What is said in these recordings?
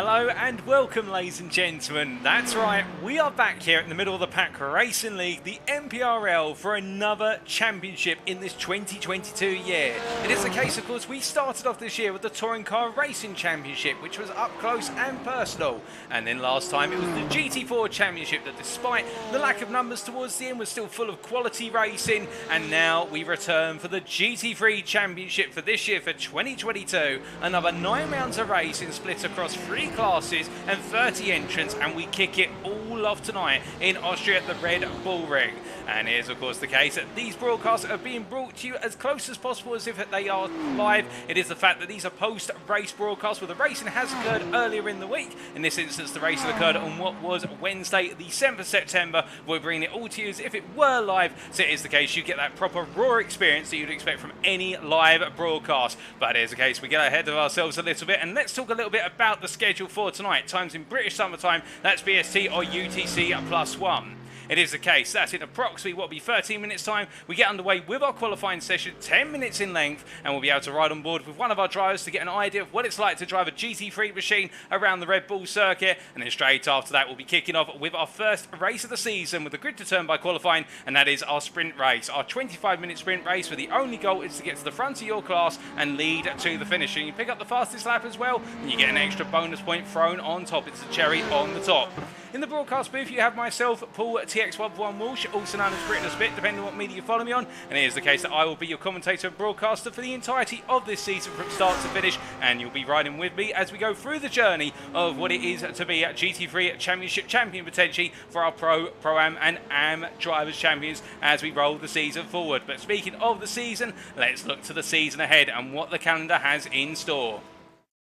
Hello and welcome, ladies and gentlemen. That's right, we are back here in the middle of the pack racing league, the MPRL, for another championship in this 2022 year. It is the case, of course, we started off this year with the Touring Car Racing Championship, which was up close and personal. And then last time it was the GT3 Championship that, despite the lack of numbers towards the end, was still full of quality racing. And now we return for the GT3 Championship for this year, for 2022. Another 9 rounds of racing split across 3 classes and 30 entrants, and we kick it all off tonight in Austria at the Red Bull Ring. And here's of course the case that these broadcasts are being brought to you as close as possible as if they are live. It is the fact that these are post-race broadcasts, where the racing has occurred earlier in the week. In this instance, the race occurred on what was Wednesday the 7th of September. We're bringing it all to you as if it were live, so it is the case you get that proper raw experience that you'd expect from any live broadcast. But here's the case, we get ahead of ourselves a little bit, and let's talk a little bit about the schedule for tonight. Times in British summertime, that's BST or UTC +1. It is the case that in approximately what will be 13 minutes time, we get underway with our qualifying session, 10 minutes in length, and we'll be able to ride on board with one of our drivers to get an idea of what it's like to drive a GT3 machine around the Red Bull circuit. And then straight after that, we'll be kicking off with our first race of the season with the grid to turn by qualifying, and that is our sprint race, our 25-minute sprint race, where the only goal is to get to the front of your class and lead to the finish. And you pick up the fastest lap as well, and you get an extra bonus point thrown on top. It's a cherry on the top. In the broadcast booth, you have myself, Paul TX11 Walsh, also known as Britain Spit, depending on what media you follow me on. And it is the case that I will be your commentator and broadcaster for the entirety of this season from start to finish. And you'll be riding with me as we go through the journey of what it is to be a GT3 Championship champion, potentially, for our Pro-Am and AM Drivers Champions as we roll the season forward. But speaking of the season, let's look to the season ahead and what the calendar has in store.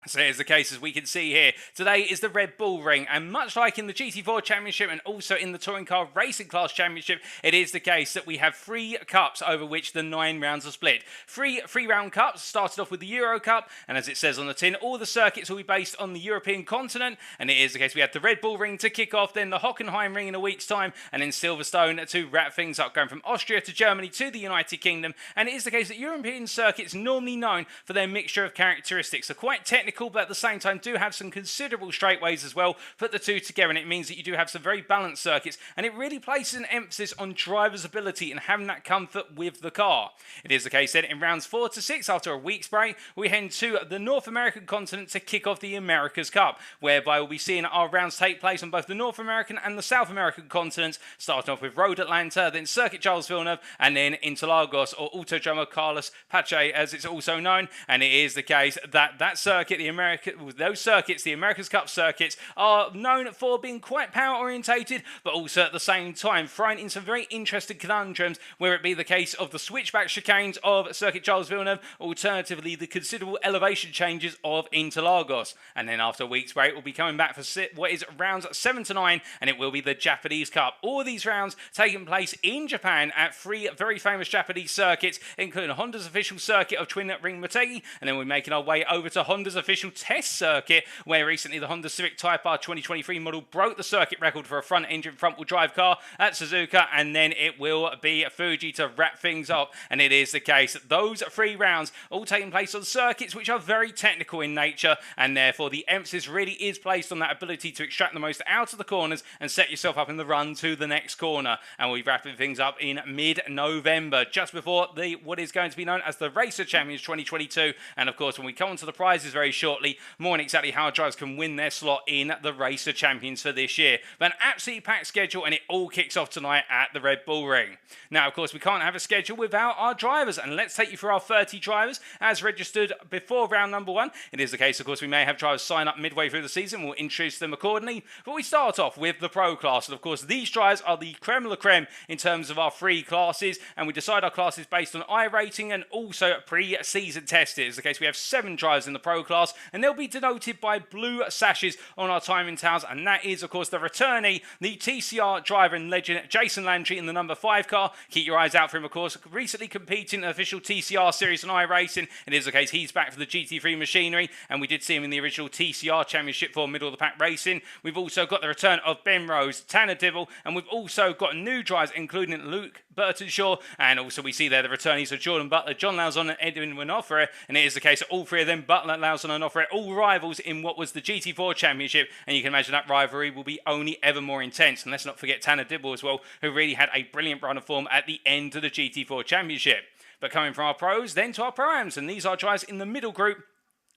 So here's the case, as we can see here. Today is the Red Bull Ring, and much like in the GT4 Championship and also in the Touring Car Racing Class Championship, it is the case that we have 3 cups over which the 9 rounds are split. 3 3-round cups, started off with the Euro Cup, and as it says on the tin, all the circuits will be based on the European continent, and it is the case we have the Red Bull Ring to kick off, then the Hockenheim Ring in a week's time, and then Silverstone to wrap things up, going from Austria to Germany to the United Kingdom. And it is the case that European circuits, normally known for their mixture of characteristics, are quite technical, but at the same time do have some considerable straightaways as well. Put the two together and it means that you do have some very balanced circuits, and it really places an emphasis on drivers' ability and having that comfort with the car. It is the case then in rounds 4 to 6, after a week's break, we head to the North American continent to kick off the America's Cup, whereby we'll be seeing our rounds take place on both the North American and the South American continents, starting off with Road Atlanta, then Circuit Charles Villeneuve, and then Interlagos, or Autodromo Carlos Pache as it's also known. And it is the case that that circuit, those circuits, the America's Cup circuits, are known for being quite power orientated, but also at the same time throwing in some very interesting conundrums, where it be the case of the switchback chicanes of Circuit Charles Villeneuve, alternatively the considerable elevation changes of Interlagos. And then after a week's break, we'll be coming back for what is rounds 7 to 9, and it will be the Japanese Cup. All these rounds taking place in Japan at 3 very famous Japanese circuits, including Honda's official circuit of Twin Ring Motegi, and then we're making our way over to Honda's official test circuit, where recently the Honda Civic Type R 2023 model broke the circuit record for a front-engine front-wheel drive car at Suzuka, and then it will be Fuji to wrap things up. And it is the case that those 3 rounds all taking place on circuits which are very technical in nature, and therefore the emphasis really is placed on that ability to extract the most out of the corners and set yourself up in the run to the next corner. And we'll be wrapping things up in mid-November, just before what is going to be known as the Racer Champions 2022. And of course, when we come on to the prizes very shortly, more on exactly how drivers can win their slot in the Racer Champions for this year. But an absolutely packed schedule, and it all kicks off tonight at the Red Bull Ring. Now, of course, we can't have a schedule without our drivers, and let's take you through our 30 drivers as registered before round number 1. It is the case, of course, we may have drivers sign up midway through the season. We'll introduce them accordingly. But we start off with the Pro class, and of course, these drivers are the creme de la creme in terms of our 3 classes, and we decide our classes based on iRacing and also pre-season tested. It's the case we have 7 drivers in the Pro class, and they'll be denoted by blue sashes on our timing towels, and that is, of course, the returnee, the TCR driver and legend Jason Landry in the number 5 car. Keep your eyes out for him, of course. Recently competing in the official TCR series on iRacing. It is the case he's back for the GT3 machinery, and we did see him in the original TCR Championship for middle of the pack racing. We've also got the return of Ben Rose, Tanner Dibble, and we've also got new drivers, including Luke Burtonshaw, and also we see there the returnees of Jordan Butler, John Lauzon, and Edwin Winofre, and it is the case that all 3 of them, Butler, Lauzon, and turn offer it, all rivals in what was the GT4 Championship, and you can imagine that rivalry will be only ever more intense. And let's not forget Tanner Dibble as well, who really had a brilliant run of form at the end of the GT4 Championship. But coming from our pros, then to our pro-ams, and these are drivers in the middle group.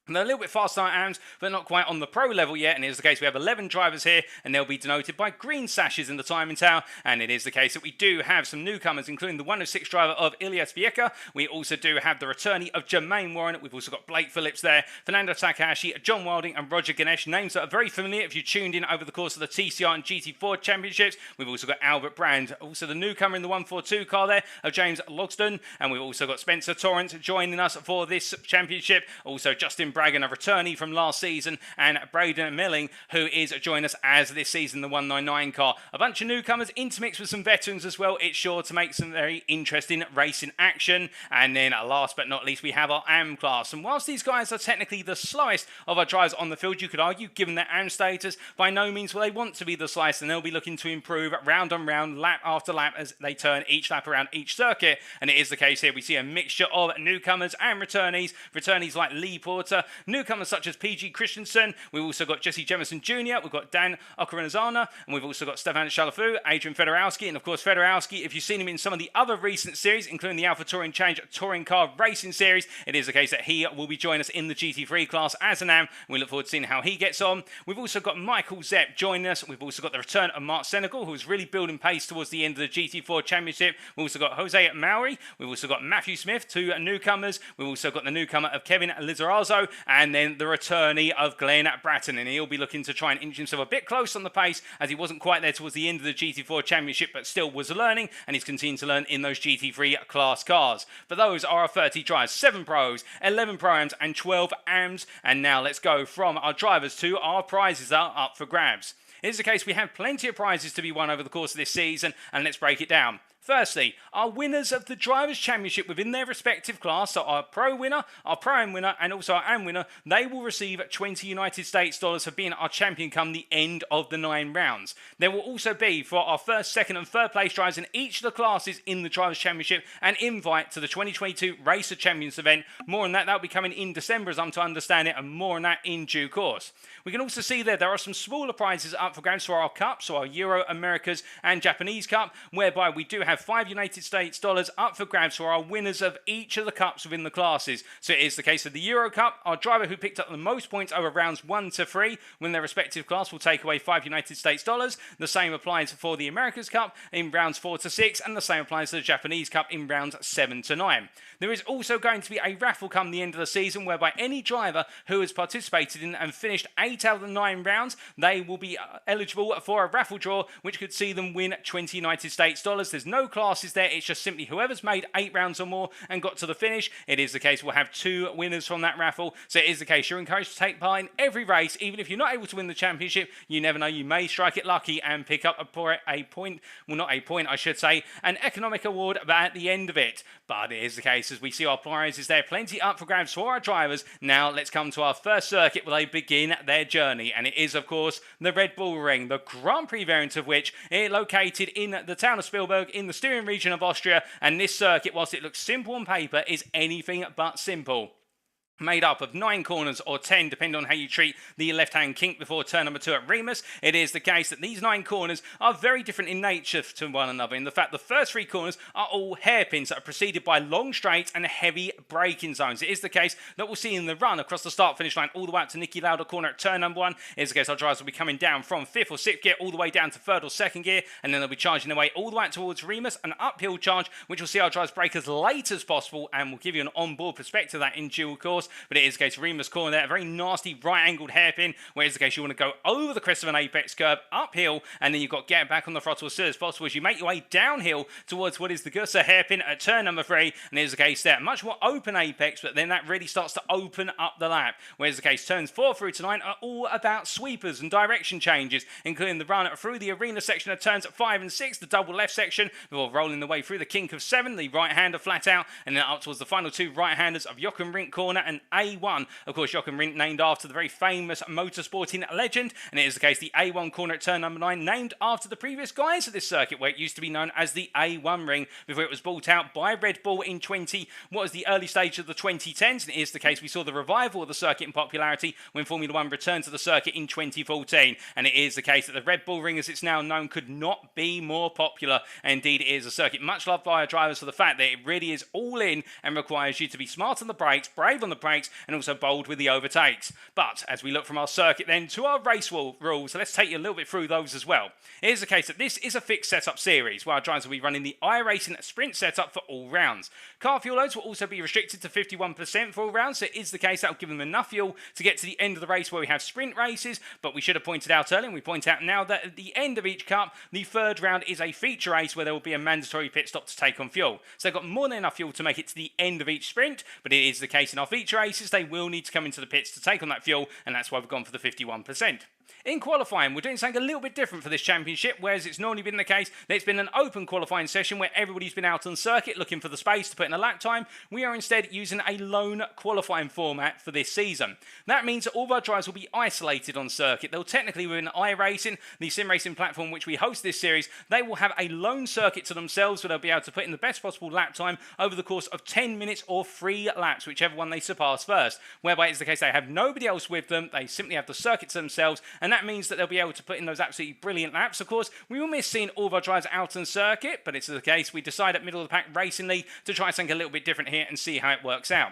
And they're a little bit faster than AMs, but not quite on the pro level yet. And it is the case we have 11 drivers here, and they'll be denoted by green sashes in the timing tower. And it is the case that we do have some newcomers, including the 106 driver of Ilias Vieca. We also do have the returnee of Jermaine Warren. We've also got Blake Phillips there, Fernando Takahashi, John Wilding, and Roger Ganesh. Names that are very familiar if you tuned in over the course of the TCR and GT4 championships. We've also got Albert Brand, also the newcomer in the 142 car there of James Logston. And we've also got Spencer Torrance joining us for this championship. Also Justin Braggan, a returnee from last season, and Braden Milling, who is joining us as this season the 199 car. A bunch of newcomers intermixed with some veterans as well. It's sure to make some very interesting racing action. And then last but not least, we have our AM class. And whilst these guys are technically the slowest of our drivers on the field, you could argue, given their AM status, by no means will they want to be the slowest, and they'll be looking to improve round on round, lap after lap, as they turn each lap around each circuit. And it is the case here. We see a mixture of newcomers and returnees like Lee Porter, newcomers such as PG Christensen. We've also got Jesse Jemison Jr., we've got Dan Okaranzana, and we've also got Stefan Chalafu, Adrian Fedorowski, and of course Fedorowski, if you've seen him in some of the other recent series, including the Alpha Touring Change Touring Car Racing Series, it is the case that he will be joining us in the GT3 class as an AM. We look forward to seeing how he gets on. We've also got Michael Zepp joining us. We've also got the return of Mark Senegal, who's really building pace towards the end of the GT4 Championship. We've also got Jose Mauri. We've also got Matthew Smith, two newcomers. We've also got the newcomer of Kevin Lizarazo, and then the returnee of Glenn Bratton, and he'll be looking to try and inch himself a bit close on the pace, as he wasn't quite there towards the end of the GT4 Championship, but still was learning, and he's continuing to learn in those GT3 class cars. But those are our 30 drivers, 7 pros, 11 pro-ams, and 12 AMs. And now let's go from our drivers to our prizes that are up for grabs. It is the case we have plenty of prizes to be won over the course of this season, and let's break it down. Firstly, our winners of the Drivers' Championship within their respective class, so our Pro winner, our Pro-Am winner, and also our Am winner, they will receive 20 United States dollars for being our champion come the end of the 9 rounds. There will also be, for our first, second, and third place drivers in each of the classes in the Drivers' Championship, an invite to the 2022 Race of Champions event. More on that will be coming in December, as I'm to understand it, and more on that in due course. We can also see there are some smaller prizes up for grabs for our Cups, so our Euro, Americas, and Japanese Cup, whereby we do have 5 United States dollars up for grabs for our winners of each of the cups within the classes. So it is the case of the Euro Cup. Our driver who picked up the most points over rounds 1 to 3 win their respective class will take away 5 United States dollars. The same applies for the Americas Cup in rounds 4 to 6, and the same applies to the Japanese Cup in rounds 7 to 9. There is also going to be a raffle come the end of the season, whereby any driver who has participated in and finished 8 out of the 9 rounds, they will be eligible for a raffle draw, which could see them win 20 United States dollars. There's no classes there. It's just simply whoever's made 8 rounds or more and got to the finish. It is the case we'll have 2 winners from that raffle. So it is the case you're encouraged to take part in every race, even if you're not able to win the championship. You never know, you may strike it lucky and pick up a point, well, not a point, I should say, an economic award at the end of it. But it is the case, as we see our prizes there, plenty up for grabs for our drivers. Now let's come to our first circuit where they begin their journey, and it is of course the Red Bull Ring, the Grand Prix variant of which is located in the town of Spielberg in the Styrian region of Austria. And this circuit, whilst it looks simple on paper, is anything but simple. Made up of 9 corners or 10, depending on how you treat the left-hand kink before turn number 2 at Remus. It is the case that these 9 corners are very different in nature to one another, in the fact the first 3 corners are all hairpins that are preceded by long straights and heavy braking zones. It is the case that we'll see in the run across the start-finish line all the way up to Niki Lauda corner at turn number 1. It is the case our drivers will be coming down from 5th or 6th gear all the way down to 3rd or 2nd gear, and then they'll be charging their way all the way up towards Remus, an uphill charge, which will see our drivers brake as late as possible, and we'll give you an on-board perspective of that in due course. But it is the case Remus corner there, a very nasty right-angled hairpin, where it's the case you want to go over the crest of an apex curve, uphill, and then you've got to get back on the throttle as soon as possible as you make your way downhill towards what is the Gusser hairpin at turn number 3, and there's the case there. Much more open apex, but then that really starts to open up the lap, whereas the case turns 4 through to 9 are all about sweepers and direction changes, including the run through the arena section of turns 5 and 6, the double left section, before rolling the way through the kink of 7, the right-hander flat out, and then up towards the final 2 right-handers of Jochen Rink corner an A1. Of course, Jochen Rindt named after the very famous motorsporting legend, and it is the case the A1 corner at turn number 9 named after the previous guys at this circuit, where it used to be known as the A1 ring before it was bought out by Red Bull in what was the early stage of the 2010s, and it is the case we saw the revival of the circuit in popularity when Formula 1 returned to the circuit in 2014, and it is the case that the Red Bull ring, as it's now known, could not be more popular. Indeed, it is a circuit much loved by our drivers for the fact that it really is all in and requires you to be smart on the brakes, brave on the brakes, and also bold with the overtakes. But as we look from our circuit then to our race rules, let's take you a little bit through those as well. It is the case that this is a fixed setup series where our drivers will be running the iRacing sprint setup for all rounds. Car fuel loads will also be restricted to 51% for all rounds, so it is the case that will give them enough fuel to get to the end of the race where we have sprint races. But we should have pointed out earlier, and we point out now, that at the end of each cup, the third round is a feature race where there will be a mandatory pit stop to take on fuel. So they've got more than enough fuel to make it to the end of each sprint, but it is the case in our feature races, they will need to come into the pits to take on that fuel, and that's why we've gone for the 51%. In qualifying, we're doing something a little bit different for this championship, whereas it's normally been the case that it's been an open qualifying session where everybody's been out on circuit looking for the space to put in a lap time. We are instead using a lone qualifying format for this season. That means that all of our drivers will be isolated on circuit. They'll technically, within iRacing, the sim racing platform which we host this series, they will have a lone circuit to themselves where they'll be able to put in the best possible lap time over the course of 10 minutes or 3 laps, whichever one they surpass first. Whereby it's the case they have nobody else with them, they simply have the circuit to themselves, and that means that they'll be able to put in those absolutely brilliant laps. Of course, we will miss seeing all of our drivers out on circuit, but it's the case we decide at Middle of the Pack Racing League to try something a little bit different here and see how it works out.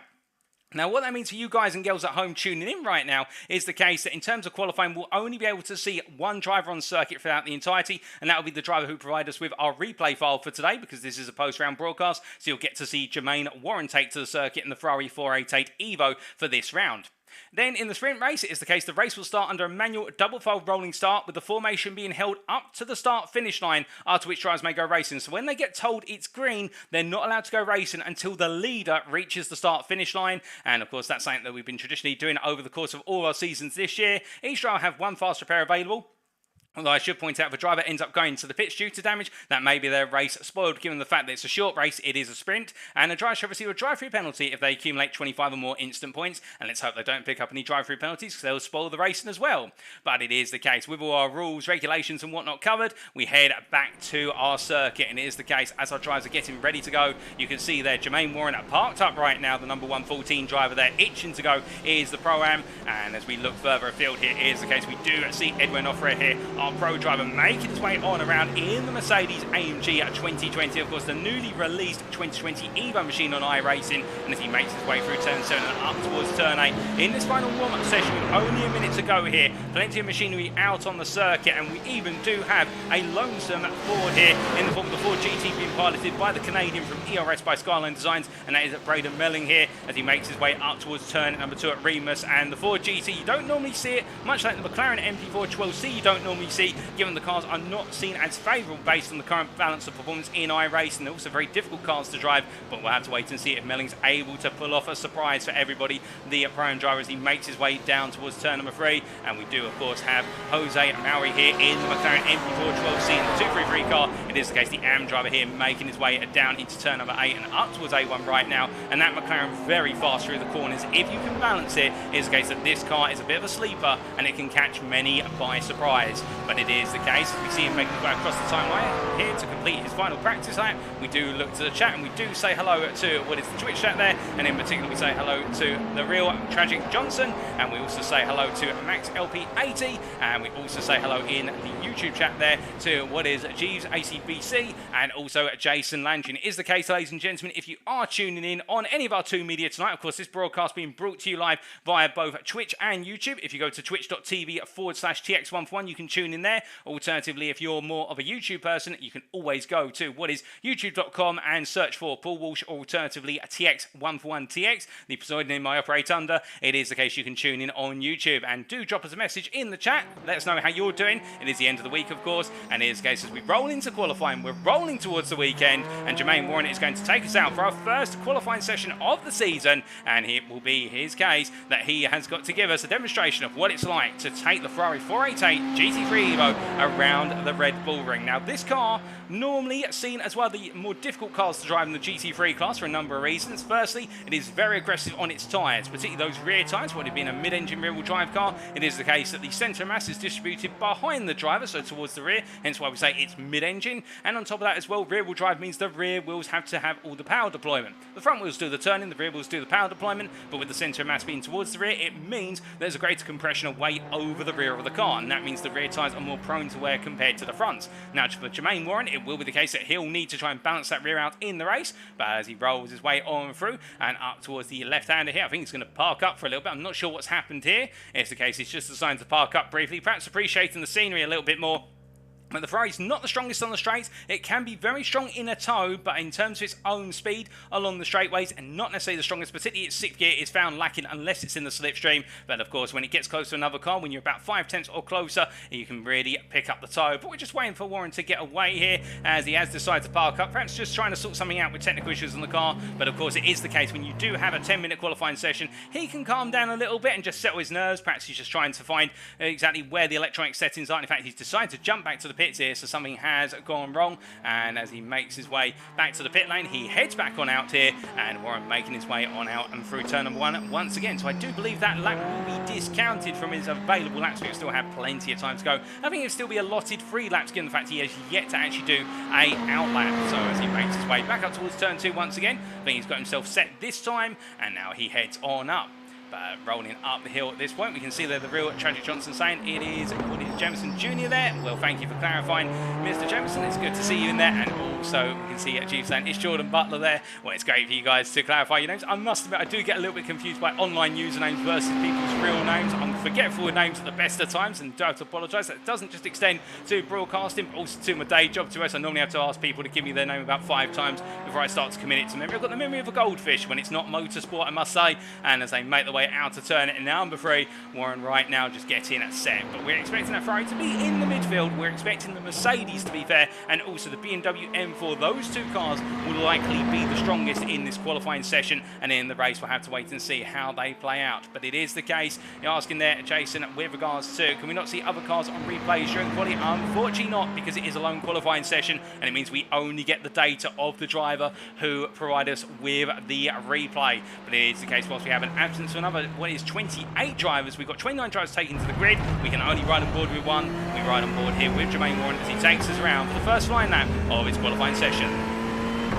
Now, what that means for you guys and girls at home tuning in right now is the case that in terms of qualifying, we'll only be able to see one driver on circuit throughout the entirety, and that will be the driver who provides us with our replay file for today, because this is a post-round broadcast, so you'll get to see Jermaine Warren take to the circuit in the Ferrari 488 Evo for this round. Then in the sprint race, it is the case the race will start under a manual double-fold rolling start, with the formation being held up to the start-finish line, after which drivers may go racing. So when they get told it's green, they're not allowed to go racing until the leader reaches the start-finish line. And of course, that's something that we've been traditionally doing over the course of all our seasons this year. Each driver will have one fast repair available. Although I should point out, if a driver ends up going to the pits due to damage, that may be their race spoiled, given the fact that it's a short race, it is a sprint, and a driver should receive a drive-through penalty if they accumulate 25 or more instant points, and let's hope they don't pick up any drive-through penalties, because they'll spoil the racing as well. But it is the case, with all our rules, regulations and whatnot covered, we head back to our circuit, and it is the case, as our drivers are getting ready to go, you can see there, Jermaine Warren parked up right now, the number 114 driver there, itching to go, is the Pro-Am, and as we look further afield here, it is the case, we do see Edwin Offred here, our pro driver, making his way on around in the Mercedes AMG 2020, of course the newly released 2020 Evo machine on iRacing, and as he makes his way through turn 7 and up towards turn 8 in this final warm-up session with only a minute to go here, plenty of machinery out on the circuit, and we even do have a lonesome Ford here in the form of the Ford GT being piloted by the Canadian from ERS by Skyline Designs, and that is Braden Melling here as he makes his way up towards turn number 2 at Remus. And the Ford GT, you don't normally see it, much like the McLaren MP4 12C you don't normally see, given the cars are not seen as favourable based on the current balance of performance in iRacing. They're also very difficult cars to drive, but we'll have to wait and see if Melling's able to pull off a surprise for everybody, the Pro-Am driver, as he makes his way down towards turn number 3. And we do, of course, have Jose Mauri here in the McLaren MP4 12C in the 233 car. It is the case the AM driver here making his way down into turn number 8 and up towards A1 right now, and that McLaren very fast through the corners. If you can balance it, it's the case that this car is a bit of a sleeper and it can catch many by surprise. But it is the case, we see him making his way across the timeline here to complete his final practice lap. We do look to the chat and we do say hello to what is the Twitch chat there, and in particular we say hello to the real Tragic Johnson, and we also say hello to Max LP80, and we also say hello in the YouTube chat there to what is Jeeves ACBC and also Jason Langin. It is the case, ladies and gentlemen, if you are tuning in on any of our two media tonight, of course this broadcast being brought to you live via both Twitch and YouTube. If you go to twitch.tv/TX141, you can tune in there. Alternatively, if you're more of a YouTube person, you can always go to what is youtube.com and search for Paul Walsh, or alternatively TX141TX, the pseudonym I operate under. It is the case you can tune in on YouTube, and do drop us a message in the chat. Let us know how you're doing. It is the end of the week, of course, and it is the case as we roll into qualifying. We're rolling towards the weekend, and Jermaine Warren is going to take us out for our first qualifying session of the season, and it will be his case that he has got to give us a demonstration of what it's like to take the Ferrari 488 GT3 Evo around the Red Bull Ring. Now, this car Normally seen as one of the more difficult cars to drive in the GT3 class for a number of reasons. Firstly, it is very aggressive on its tyres, particularly those rear tyres. When it being a mid-engine rear-wheel drive car, it is the case that the centre of mass is distributed behind the driver, so towards the rear, hence why we say it's mid-engine. And on top of that as well, rear-wheel drive means the rear wheels have to have all the power deployment. The front wheels do the turning, the rear wheels do the power deployment, but with the centre of mass being towards the rear, it means there's a greater compression of weight over the rear of the car, and that means the rear tyres are more prone to wear compared to the fronts. Now, for Jermaine Warren, it will be the case that he'll need to try and balance that rear out in the race, but as he rolls his way on through and up towards the left-hander here, I think he's going to park up for a little bit. I'm not sure what's happened here. It's the case he's just decided to park up briefly, perhaps appreciating the scenery a little bit more. But the Ferrari's not the strongest on the straights. It can be very strong in a tow, but in terms of its own speed along the straightaways, and not necessarily the strongest, particularly its 6th gear is found lacking unless it's in the slipstream. But of course, when it gets close to another car, when you're about 5/10 or closer, you can really pick up the tow. But we're just waiting for Warren to get away here, as he has decided to park up, perhaps just trying to sort something out with technical issues on the car. But of course, it is the case when you do have a 10-minute qualifying session, he can calm down a little bit and just settle his nerves. Perhaps he's just trying to find exactly where the electronic settings are. In fact, he's decided to jump back to the pits here, so something has gone wrong. And as he makes his way back to the pit lane, he heads back on out here, and Warren making his way on out and through turn number 1 once again. So I do believe that lap will be discounted from his available laps. He'll still have plenty of time to go. I think he'll still be allotted 3 laps, given the fact he has yet to actually do a out lap. So as he makes his way back up towards turn 2 once again, I think he's got himself set this time, and now he heads on up. Rolling up the hill at this point, we can see there the real Tragic Johnson saying it is Woody Jamison Jr. there. Well, thank you for clarifying, Mr. Jamison. It's good to see you in there. And also, we can see Chief saying it's Jordan Butler there. Well, it's great for you guys to clarify your names. I must admit, I do get a little bit confused by online usernames versus people's real names. I'm forgetful of names at the best of times, and do have to apologise. That doesn't just extend to broadcasting, but also to my day job too. So I normally have to ask people to give me their name about 5 times before I start to commit it to memory. I've got the memory of a goldfish when it's not motorsport, I must say. And as they make their way out to turn it in number 3, Warren right now just getting it set. But we're expecting that Ferrari to be in the midfield. We're expecting the Mercedes to be fair, and also the BMW M4. Those 2 cars will likely be the strongest in this qualifying session, and in the race we'll have to wait and see how they play out. But it is the case, you're asking there, Jason, with regards to, can we not see other cars on replays during the quality? Unfortunately not, because it is a lone qualifying session, and it means we only get the data of the driver who provide us with the replay. But it is the case, whilst we have an absence of another, what is 28 drivers, we've got 29 drivers taken to the grid. We can only ride on board with 1. We ride on board here with Jermaine Warren as he takes us around for the first flying lap of his qualifying session.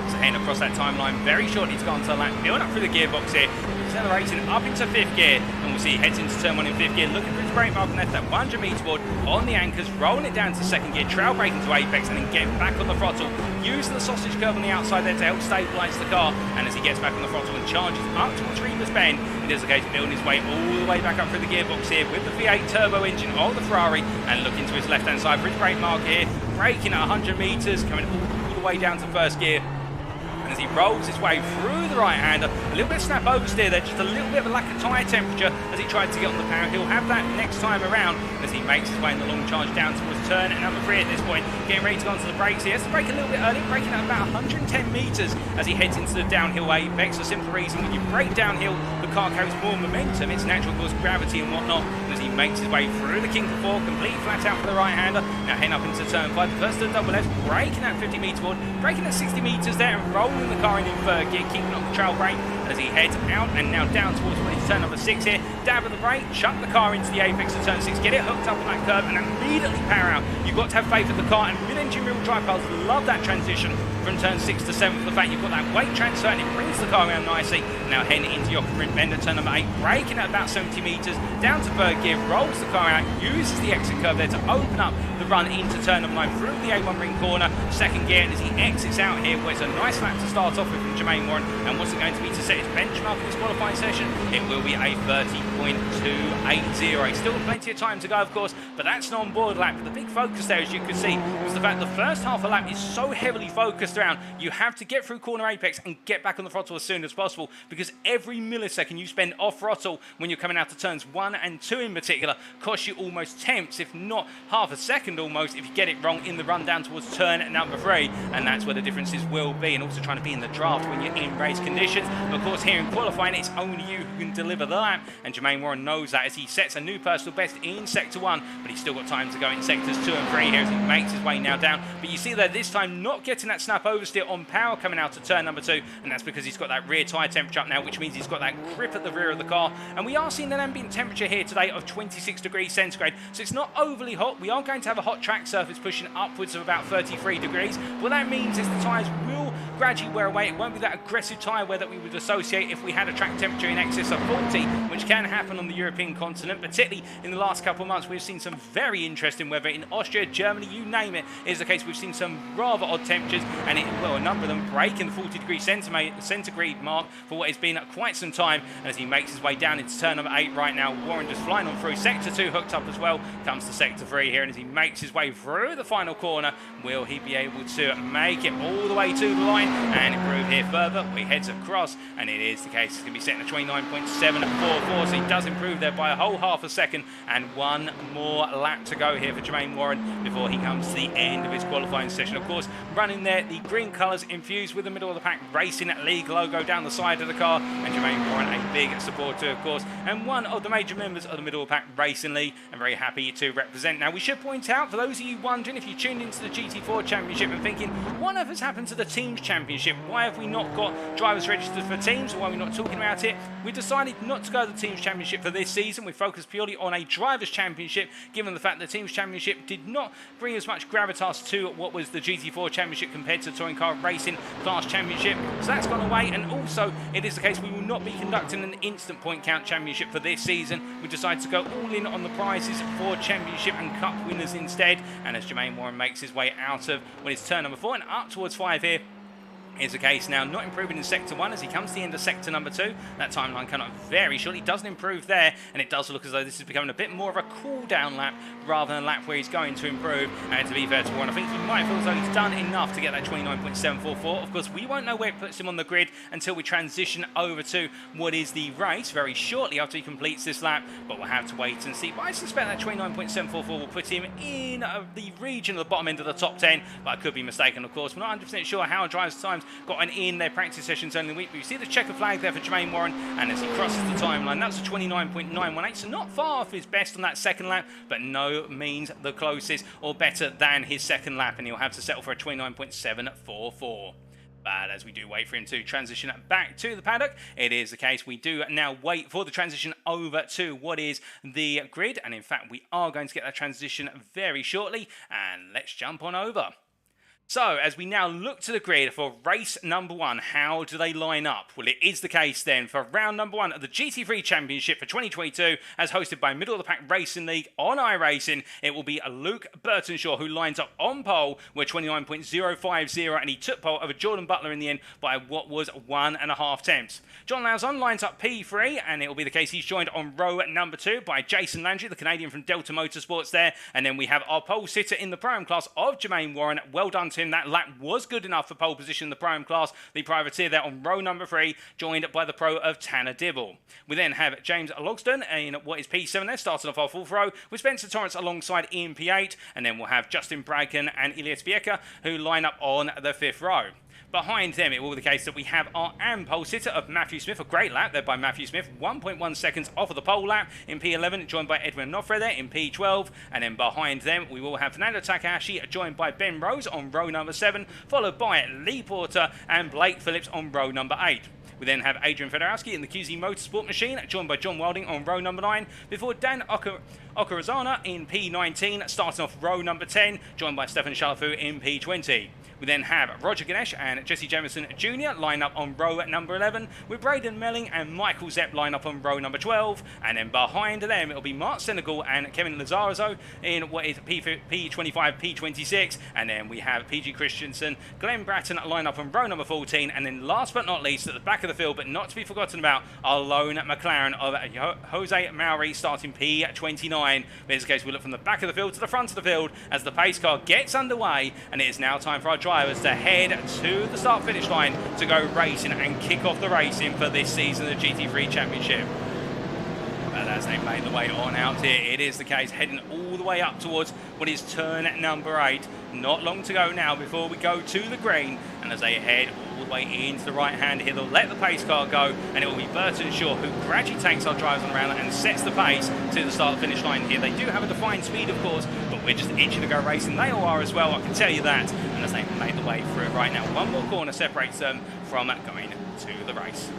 So heading across that timeline very shortly to go onto the lap, building up through the gearbox here, accelerating up into 5th gear, and we'll see he heads into turn 1 in 5th gear, looking for his brake mark, and left that 100 metre board on the anchors, rolling it down to 2nd gear, trail braking to apex, and then getting back on the throttle, using the sausage curve on the outside there to help stabilise the car. And as he gets back on the throttle and charges up towards Reba's Bend, it is the case building his way all the way back up through the gearbox here with the V8 turbo engine of the Ferrari, and looking to his left hand side for his brake mark here, braking at 100 metres, coming all the way down to 1st gear. As he rolls his way through the right-hander, a little bit of snap oversteer there, just a little bit of a lack of tyre temperature as he tried to get on the power. He'll have that next time around as he makes his way in the long charge down towards turn number 3 at this point, getting ready to go onto the brakes. He has to brake a little bit early, braking at about 110 metres as he heads into the downhill apex. A simple reason, when you brake downhill, the car carries more momentum. It's natural, of course, gravity and whatnot. And as he makes his way through the King of 4, completely flat out for the right-hander, now heading up into turn 5, the first to the double left, braking at 50 metre board, braking at 60 metres there, and rolling the car in 3rd gear, keeping on the trail brake as he heads out and now down towards turn number 6 here. Dab of the brake, chuck the car into the apex of turn 6, get it hooked up on that curb, and immediately power out. You've got to have faith in the car, and mid-engine rear-wheel drive cars love that transition from turn 6 to 7 for the fact you've got that weight transfer, and it brings the car around nicely. Now heading into your sprint bend at turn number 8, braking at about 70 metres, down to 3rd gear, rolls the car out, uses the exit curve there to open up the run into turn number 9 through the A1 ring corner, 2nd gear, and as he exits out here, well, it's a nice lap to start off with from Jermaine Warren. And what's it going to be to set his benchmark in this qualifying session? It will be a 30.280. Still plenty of time to go, of course, but that's an on-board lap. But the big focus there, as you can see, was the fact the first half of the lap is so heavily focused around you have to get through corner apex and get back on the throttle as soon as possible, because every millisecond you spend off throttle when you're coming out to turns 1 and 2 in particular costs you almost tenths, if not half a second second almost if you get it wrong in the run down towards turn number 3, and that's where the differences will be, and also trying to be in the draft when you're in race conditions. Of course, here in qualifying, it's only you who can deliver the lap, and Jermaine Warren knows that as he sets a new personal best in Sector 1, but he's still got time to go in Sectors 2 and 3 here as he makes his way now down. But you see there this time not getting that snap oversteer on power coming out of turn number 2, and that's because he's got that rear tyre temperature up now, which means he's got that grip at the rear of the car. And we are seeing an ambient temperature here today of 26 degrees centigrade, so it's not overly hot. We are going to have a hot track surface pushing upwards of about 33 degrees. What that means is the tyres will gradually wear away. It won't be that aggressive tyre wear that we would associate if we had a track temperature in excess of 40, which can happen on the European continent. Particularly in the last couple of months, we've seen some very interesting weather in Austria, Germany, you name it. Is the case. We've seen some rather odd temperatures, and a number of them breaking the 40 degree centigrade mark for what has been quite some time. And as he makes his way down into turn number 8 right now, Warren just flying on through. Sector 2 hooked up as well, comes to Sector 3 here, and as he makes his way through the final corner, will he be able to make it all the way to the line and improve here further? He heads across, and it is the case. He's going to be setting a 29.744, so he does improve there by a whole half a second, and one more lap to go here for Jermaine Warren before he comes to the end of his qualifying session. Of course, running there, the green colours infused with the middle of the pack Racing League logo down the side of the car, and Jermaine Warren a big supporter, of course, and one of the major members of the middle of the pack Racing League, and very happy to represent. Now, we should point out, for those of you wondering, if you tuned into the GT4 Championship and thinking, what has happened to the Teams Championship? Why have we not got drivers registered for teams, or why are we not talking about it? We decided not to go to the Teams Championship for this season. We focused purely on a Drivers Championship, given the fact that the Teams Championship did not bring as much gravitas to what was the GT4 Championship compared to the Touring Car Racing Class Championship. So that's gone away, and also it is the case we will not be conducting an instant point count championship for this season. We decided to go all in on the prizes for championship and cup winners instead, and as Jermaine Warren makes his way out of what is turn number 4 and up towards 5 here, is the case now, not improving in Sector 1 as he comes to the end of Sector number 2. That timeline cannot vary shortly. Doesn't improve there, and it does look as though this is becoming a bit more of a cool-down lap rather than a lap where he's going to improve. And to be fair to Warren, I think he might feel as though he's done enough to get that 29.744. Of course, we won't know where it puts him on the grid until we transition over to what is the race very shortly after he completes this lap, but we'll have to wait and see. But I suspect that 29.744 will put him in the region of the bottom end of the top 10, but I could be mistaken, of course. We're not 100% sure how drives' times gotten in their practice sessions only week, but you see the checker flag there for Jermaine Warren, and as he crosses the timeline, that's a 29.918, so not far off his best on that second lap, but no means the closest or better than his second lap, and he'll have to settle for a 29.744. But as we do wait for him to transition back to the paddock, it is the case we do now wait for the transition over to what is the grid, and in fact we are going to get that transition very shortly, and let's jump on over. So, as we now look to the grid for race number 1, how do they line up? Well, it is the case then for round number 1 of the GT3 Championship for 2022, as hosted by Middle of the Pack Racing League on iRacing. It will be a Luke Burtonshaw who lines up on pole with 29.050, and he took pole over Jordan Butler in the end by what was 1.5 tenths. John Lauzon lines up P3, and it will be the case he's joined on row number 2 by Jason Landry, the Canadian from Delta Motorsports there. And then we have our pole sitter in the Pro-Am class of Jermaine Warren. Well done to him. That lap was good enough for pole position in the Pro-Am class. The privateer there on row number 3, joined by the pro of Tanner Dibble. We then have James Logston in what is P7 there, starting off our 4th row, with Spencer Torrance alongside in P8. And then we'll have Justin Bracken and Elias Vieca who line up on the 5th row. Behind them, it will be the case that we have our AM pole sitter of Matthew Smith, a great lap there by Matthew Smith, 1.1 seconds off of the pole lap in P11, joined by Edwin Nofre there in P12. And then behind them, we will have Fernando Takahashi, joined by Ben Rose on row number 7, followed by Lee Porter and Blake Phillips on row number 8. We then have Adrian Fedorowski in the QZ Motorsport machine, joined by John Wilding on row number 9, before Dan Okarazana in P19, starting off row number 10, joined by Stefan Chalafu in P20. We then have Roger Ganesh and Jesse Jameson Jr. line up on row at number 11, with Braden Melling and Michael Zepp line up on row number 12. And then behind them, it'll be Mark Senegal and Kevin Lazarazo in what is P25, P26. And then we have PG Christensen, Glenn Bratton line up on row number 14. And then last but not least, at the back of the field, but not to be forgotten about, our lone McLaren of Jose Maury starting P29. In this case, we look from the back of the field to the front of the field as the pace car gets underway, and it is now time for our drivers to head to the start-finish line to go racing and kick off the racing for this season of the GT3 Championship. But as they make the way on out here, it is the case, heading all the way up towards what is turn number 8. Not long to go now before we go to the green, and as they head all the way into the right hand here, they'll let the pace car go, and it will be Burton Shaw who gradually takes our drivers on around and sets the pace to the start finish line here. They do have a defined speed, of course, but we're just itching to go racing. They all are as well, I can tell you that. And as they make the way through right now, one more corner separates them from going to the race.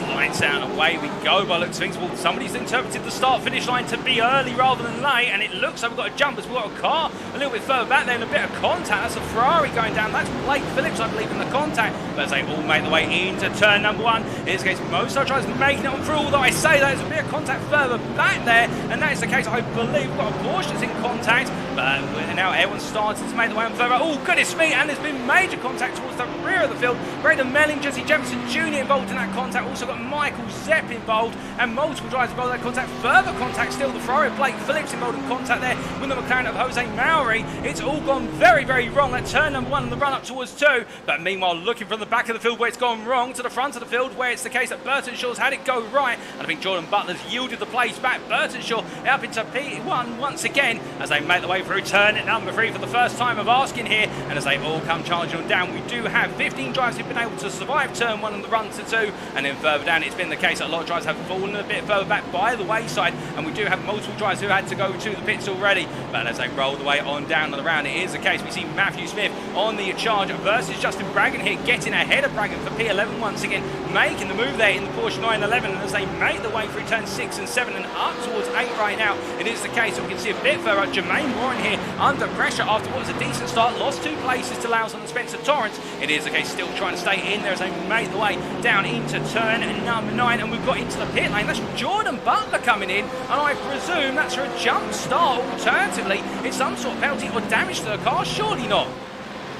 Lights out and away we go by looks of things. Well, somebody's interpreted the start-finish line to be early rather than late, and it looks like we've got a jump as we've got a car a little bit further back there and a bit of contact. That's a Ferrari going down. That's Blake Phillips, I believe, in the contact. But as they all make the way into turn number 1, in this case, most of our drivers making it on through, although I say there's a bit of contact further back there, and that is the case. I believe we've got a Porsche that's in contact, but now everyone's starting to make the way on further. Oh, goodness me, and there's been major contact towards the rear of the field. Braden Melling, Jesse Jefferson Jr. involved in that contact. Also got Michael Zepp involved, and multiple drivers involved in that contact. Further contact still, the Ferrari of Blake Phillips involved in contact there with the McLaren of Jose Mauri. It's all gone very, very wrong at turn number 1 and the run up towards 2. But meanwhile, looking from the back of the field where it's gone wrong to the front of the field where it's the case that Burton Shaw's had it go right. And I think Jordan Butler's yielded the place back. Burton Shaw up into P1 once again as they make the way through turn number 3 for the first time of asking here. And as they all come charging on down, we do have 15 drivers who've been able to survive turn 1 and the run to 2. And then further down, it's been the case that a lot of drivers have fallen a bit further back by the wayside, and we do have multiple drivers who had to go to the pits already. But as they roll the way on down to the round, it is the case we see Matthew Smith on the charge versus Justin Braggon here, getting ahead of Braggon for P11 once again, making the move there in the Porsche 911. And as they make the way through turn 6 and 7 and up towards 8 right now, it is the case that we can see a bit further. Jermaine Warren here under pressure after what was a decent start, lost 2 places to Lawson and Spencer Torrance. It is the case still trying to stay in there as they make the way down into turn number 9, and we've got into the pit lane. That's Jordan Butler coming in, and I presume that's for a jump start. Alternatively, it's some sort of penalty or damage to the car. Surely not.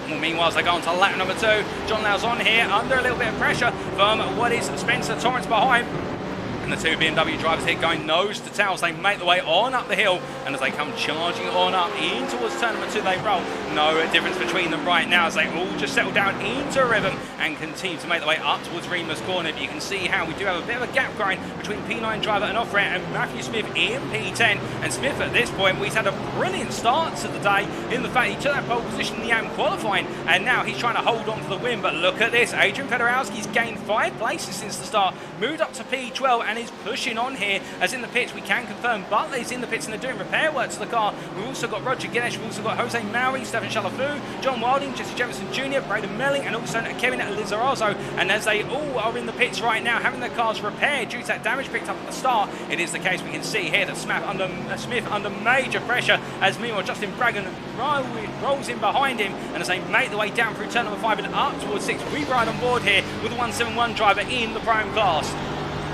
Well, meanwhile, as they go on to lap number 2, John Low's on here under a little bit of pressure from what is Spencer Torrance behind. And the 2 BMW drivers here going nose to tail as they make the way on up the hill, and as they come charging on up in towards turn number 2, they roll. No difference between them right now as they all just settle down into a rhythm and continue to make the way up towards Remus Corner. But you can see how we do have a bit of a gap growing between P9 driver and off-ramp and Matthew Smith in P10. And Smith at this point, he's had a brilliant start to the day in the fact he took that pole position in the AM qualifying, and now he's trying to hold on for the win. But look at this, Adrian Fedorowski's gained 5 places since the start, moved up to P12 and is pushing on here. As in the pits, we can confirm Butler's in the pits and they're doing repair work to the car. We've also got Roger Ganesh, we've also got Jose Mauri, Stefan Chalafu, John Wilding, Jesse Jefferson Jr., Braden Melling, and also Kevin Lizarazo. And as they all are in the pits right now, having their cars repaired due to that damage picked up at the start, it is the case we can see here that Smith under major pressure, as meanwhile Justin Braggon rolls in behind him. And as they make the way down through turn number 5 and up towards 6, we ride on board here with the 171 driver in the prime class.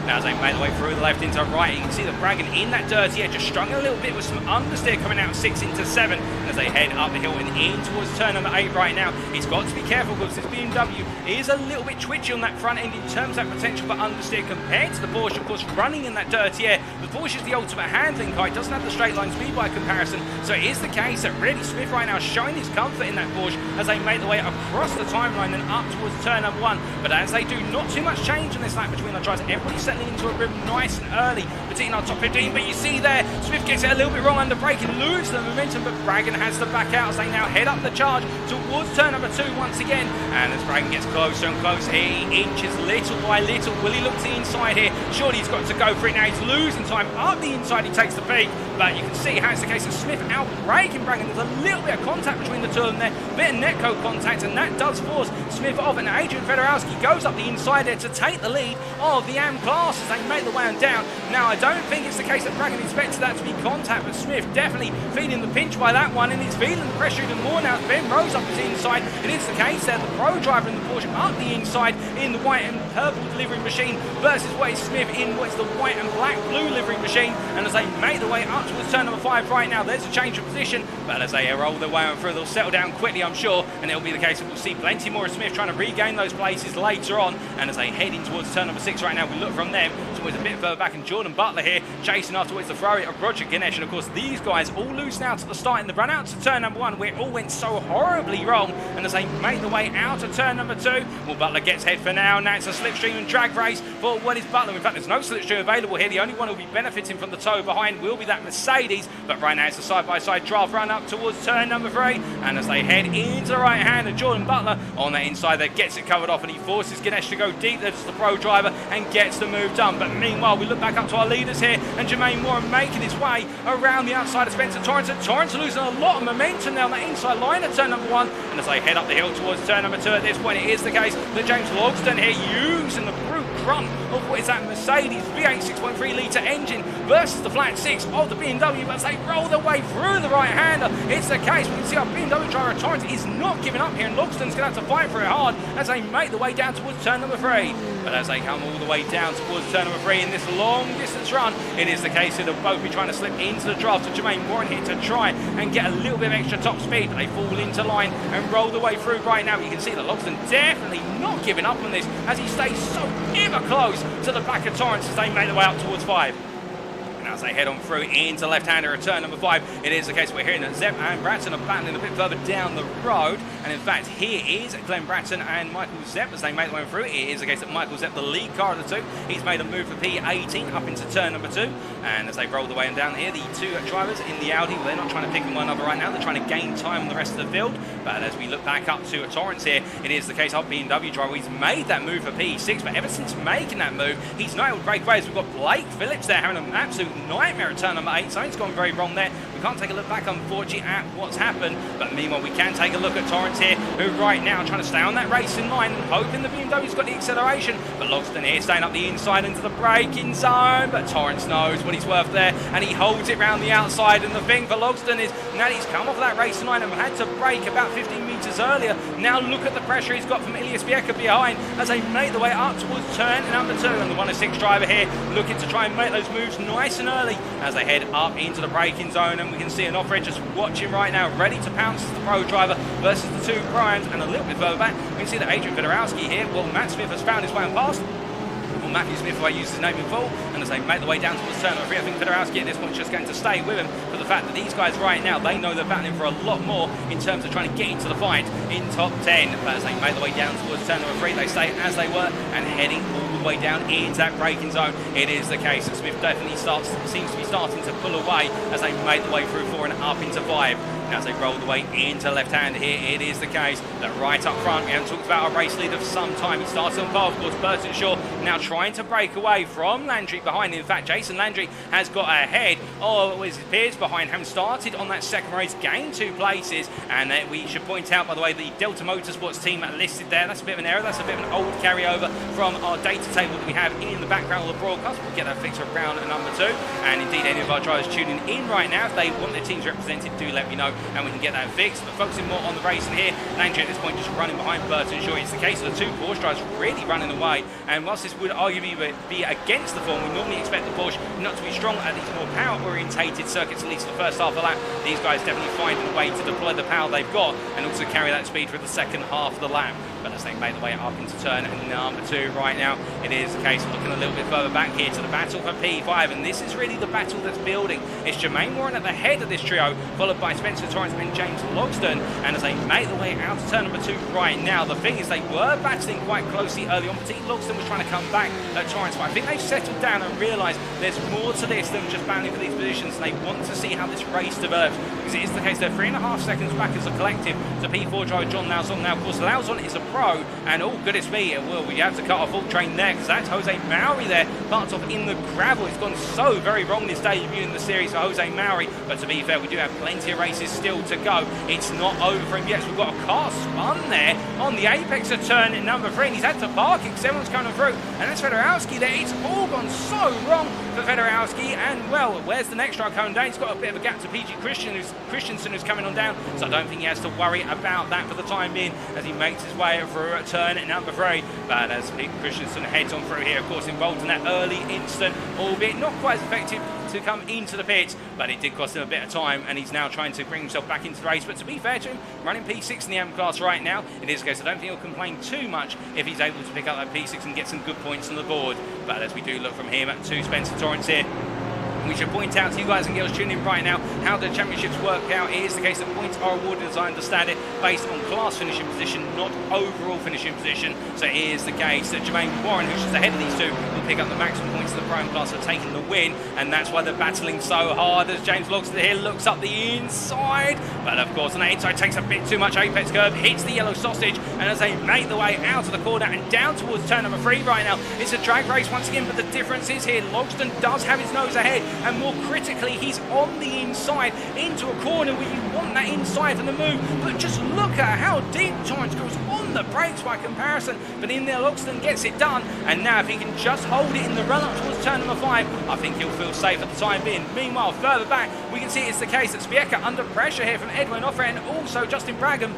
Now as they make the way through the left into right, you can see the Braggon in that dirty edge, just struggling a little bit with some understeer coming out 6 into 7. And as they head up the hill and in towards turn number 8 right now, he's got to be careful because this BMW is a little bit twitchy on that front end in terms of that potential for understeer compared to the Porsche, of course, running in that dirty air. The Porsche is the ultimate handling car, it doesn't have the straight line speed by comparison, so it is the case that really Smith right now is showing his comfort in that Porsche as they make the way across the timeline and up towards turn number 1. But as they do, not too much change on this lap between the drivers, everybody settling into a rhythm nice and early, particularly in our top 15. But you see there, Smith gets it a little bit wrong under braking, loses the momentum, but Braggon has to back out as they now head up the charge towards turn number 2 once again. And as Braggon gets closer and closer, he inches little by little. Will he look to the inside here? Surely he's got to go for it now. He's losing time up the inside, he takes the peak. But you can see how it's the case of Smith out braking Braggon. There's a little bit of contact between the two of them there, a bit of netco contact, and that does force Smith off. And Adrian Fedorowski goes up the inside there to take the lead of the AM class as they make the way on down. Now I don't think it's the case that Braggon expected that to be contact, but Smith definitely feeling the pinch by that one, and he's feeling the pressure even more now. Ben Rose up his inside. It is the case that the pro driver in the Porsche up the inside in the white and purple delivery machine versus what is Smith Smith in what's the white and black blue livery machine, and as they make their way up towards turn number 5 right now, there's a change of position, but as they roll their way on through, they'll settle down quickly, I'm sure, and it'll be the case that we'll see plenty more of Smith trying to regain those places later on. And as they head in towards turn number 6 right now, we look from them towards a bit further back, and Jordan Butler here chasing afterwards the Ferrari of Roger Ganesh. And of course these guys all lose out at the start in the run out to turn number 1, where it all went so horribly wrong. And as they make their way out of turn number 2, well, Butler gets head for now. Now it's a slipstream and drag race for what is Butler. In fact, there's no slipstream available here. The only one who will be benefiting from the tow behind will be that Mercedes, but right now it's a side-by-side draft run up towards turn number 3, and as they head into the right hand of Jordan Butler on that inside there, gets it covered off, and he forces Ganesh to go deep. There's the pro driver and gets the move done. But meanwhile, we look back up to our leaders here, and Jermaine Moore making his way around the outside of Spencer Torrance, and Torrance losing a lot of momentum now on that inside line at turn number 1. And as they head up the hill towards turn number 2, at this point it is the case that James Logsdon here using the brute crump of what is that Mercedes V8 6.3 litre engine versus the flat 6 of the BMW, but as they roll their way through the right hander, it's the case. We can see our BMW driver Torrance is not giving up here, and Logston's going to have to fight for it hard as they make their way down towards turn number 3. But as they come all the way down towards turn number 3 in this long distance run, it is the case that they'll both be trying to slip into the draft of Jermaine Warren here to try and get a little bit of extra top speed. But they fall into line and roll their way through right now. You can see that Logston definitely not giving up on this as he stays so ever close to the back of Torrance as they make their way up towards 5. As they head on through into left-hander at turn number 5, it is the case we're hearing that Zep and Bratton are battling a bit further down the road. And in fact, here is Glenn Bratton and Michael Zep as they make their way through. It is the case that Michael Zep, the lead car of the two, he's made a move for P18 up into turn number 2. And as they roll the way down here, the two drivers in the Audi, well, they're not trying to pick one another right now. They're trying to gain time on the rest of the field. But as we look back up to Torrance here, it is the case our BMW driver, he's made that move for P6. But ever since making that move, he's not able to break away. We've got Blake Phillips there having an absolute nightmare at turn number 8. Something's gone very wrong there. We can't take a look back, unfortunately, at what's happened. But meanwhile, we can take a look at Torrance here, who right now trying to stay on that racing line and hoping the BMW's got the acceleration. But Logston here staying up the inside into the braking zone. But Torrance knows what he's worth there, and he holds it round the outside. And the thing for Logston is now he's come off that racing line and had to brake about 15 metres earlier. Now look at the pressure he's got from Ilias Vieca behind as they make their way up towards turn number 2. And the 106 driver here looking to try and make those moves nice and early as they head up into the braking zone. And we can see an off-red just watching right now, ready to pounce the pro driver versus the two primes. And a little bit further back, we can see that Adrian Fedorowski here, well, Matt Smith has found his way on past. Matthew Smith, who I use his name in full, and as they make their way down towards turn number 3, I think Fedorowski at this point is just going to stay with him for the fact that these guys right now, they know they're battling for a lot more in terms of trying to get into the fight in top 10. But as they make their way down towards turn number 3, they stay as they were and heading all the way down into that braking zone. It is the case that Smith definitely seems to be starting to pull away as they make their way through 4 and up into 5. Now as they roll the way into left-hand here, it is the case that right up front, we haven't talked about our race leader for some time. He starts on pole, of course, Burton Shaw now trying to break away from Landry behind. In fact, Jason Landry has got ahead of his peers behind him, started on that second race, gained 2 places, and we should point out, by the way, the Delta Motorsports team listed there, that's a bit of an error, that's a bit of an old carryover from our data table that we have in the background of the broadcast. We'll get that fixed around at number 2, and indeed any of our drivers tuning in right now, if they want their teams represented, do let me know, and we can get that fixed. But focusing more on the racing here, Landry at this point just running behind Burton Shaw. It's the case of the 2 Porsche drivers really running away, and whilst this would arguably be against the form, we normally expect the Porsche not to be strong at these more power-orientated circuits, at least for the first half of the lap. These guys definitely finding a way to deploy the power they've got and also carry that speed for the second half of the lap. But as they make their way up into turn number 2 right now, it is the case of looking a little bit further back here to the battle for P5, and this is really the battle that's building. It's Jermaine Warren at the head of this trio, followed by Spencer Torrance and James Logston. And as they make their way out to turn number 2 right now, the thing is they were battling quite closely early on. Particularly Logston was trying to come back at Torrance, but I think they've settled down and realised there's more to this than just battling for these positions, and they want to see how this race develops, because it is the case they're 3.5 seconds back as a collective to P4 driver John Lauzon. Now, of course, Lauzon is a pro, and oh goodness me, well, we have to cut off full train there, because that's Jose Maury there, parts off in the gravel. It's gone so very wrong this debut in the series for Jose Maury, but to be fair, we do have plenty of races still to go. It's not over for him yet. So we've got a car spun there on the apex of turn number 3, and he's had to park it because everyone's coming through. And that's Fedorowski there. It's all gone so wrong for Fedorowski. And, well, where's the next drive coming down? He's got a bit of a gap to PG Christensen, who's coming on down. So I don't think he has to worry about that for the time being as he makes his way through turn number 3. But as Pete Christensen heads on through here, of course, involved in that early instant, albeit not quite as effective to come into the pits, but it did cost him a bit of time, and he's now trying to bring himself back into the race. But to be fair to him, running P6 in the AM class right now, it is a case I don't think he'll complain too much if he's able to pick up that P6 and get some good points on the board. But as we do look from him to Spencer Torrance here, we should point out to you guys and girls tuning in right now how the championships work out. It is the case that points are awarded, as I understand it, based on class finishing position, not overall finishing position. So it is the case that Jermaine Warren, who's just ahead of these two, will pick up the maximum points of the Pro class for taking the win, and that's why they're battling so hard as James Logston here looks up the inside. But of course, on the inside takes a bit too much apex curve, hits the yellow sausage, and as they make the way out of the corner and down towards turn number 3 right now, it's a drag race once again, but the difference is here, Logston does have his nose ahead, and more critically, he's on the inside into a corner where you want that inside for the move. But just look at how deep Torrance goes on the brakes by comparison. But in there, Logston gets it done. And now if he can just hold it in the run up towards turn number 5, I think he'll feel safe at the time being. Meanwhile, further back, we can see it's the case that Spieka under pressure here from Edwin Offred and also Justin Braggham.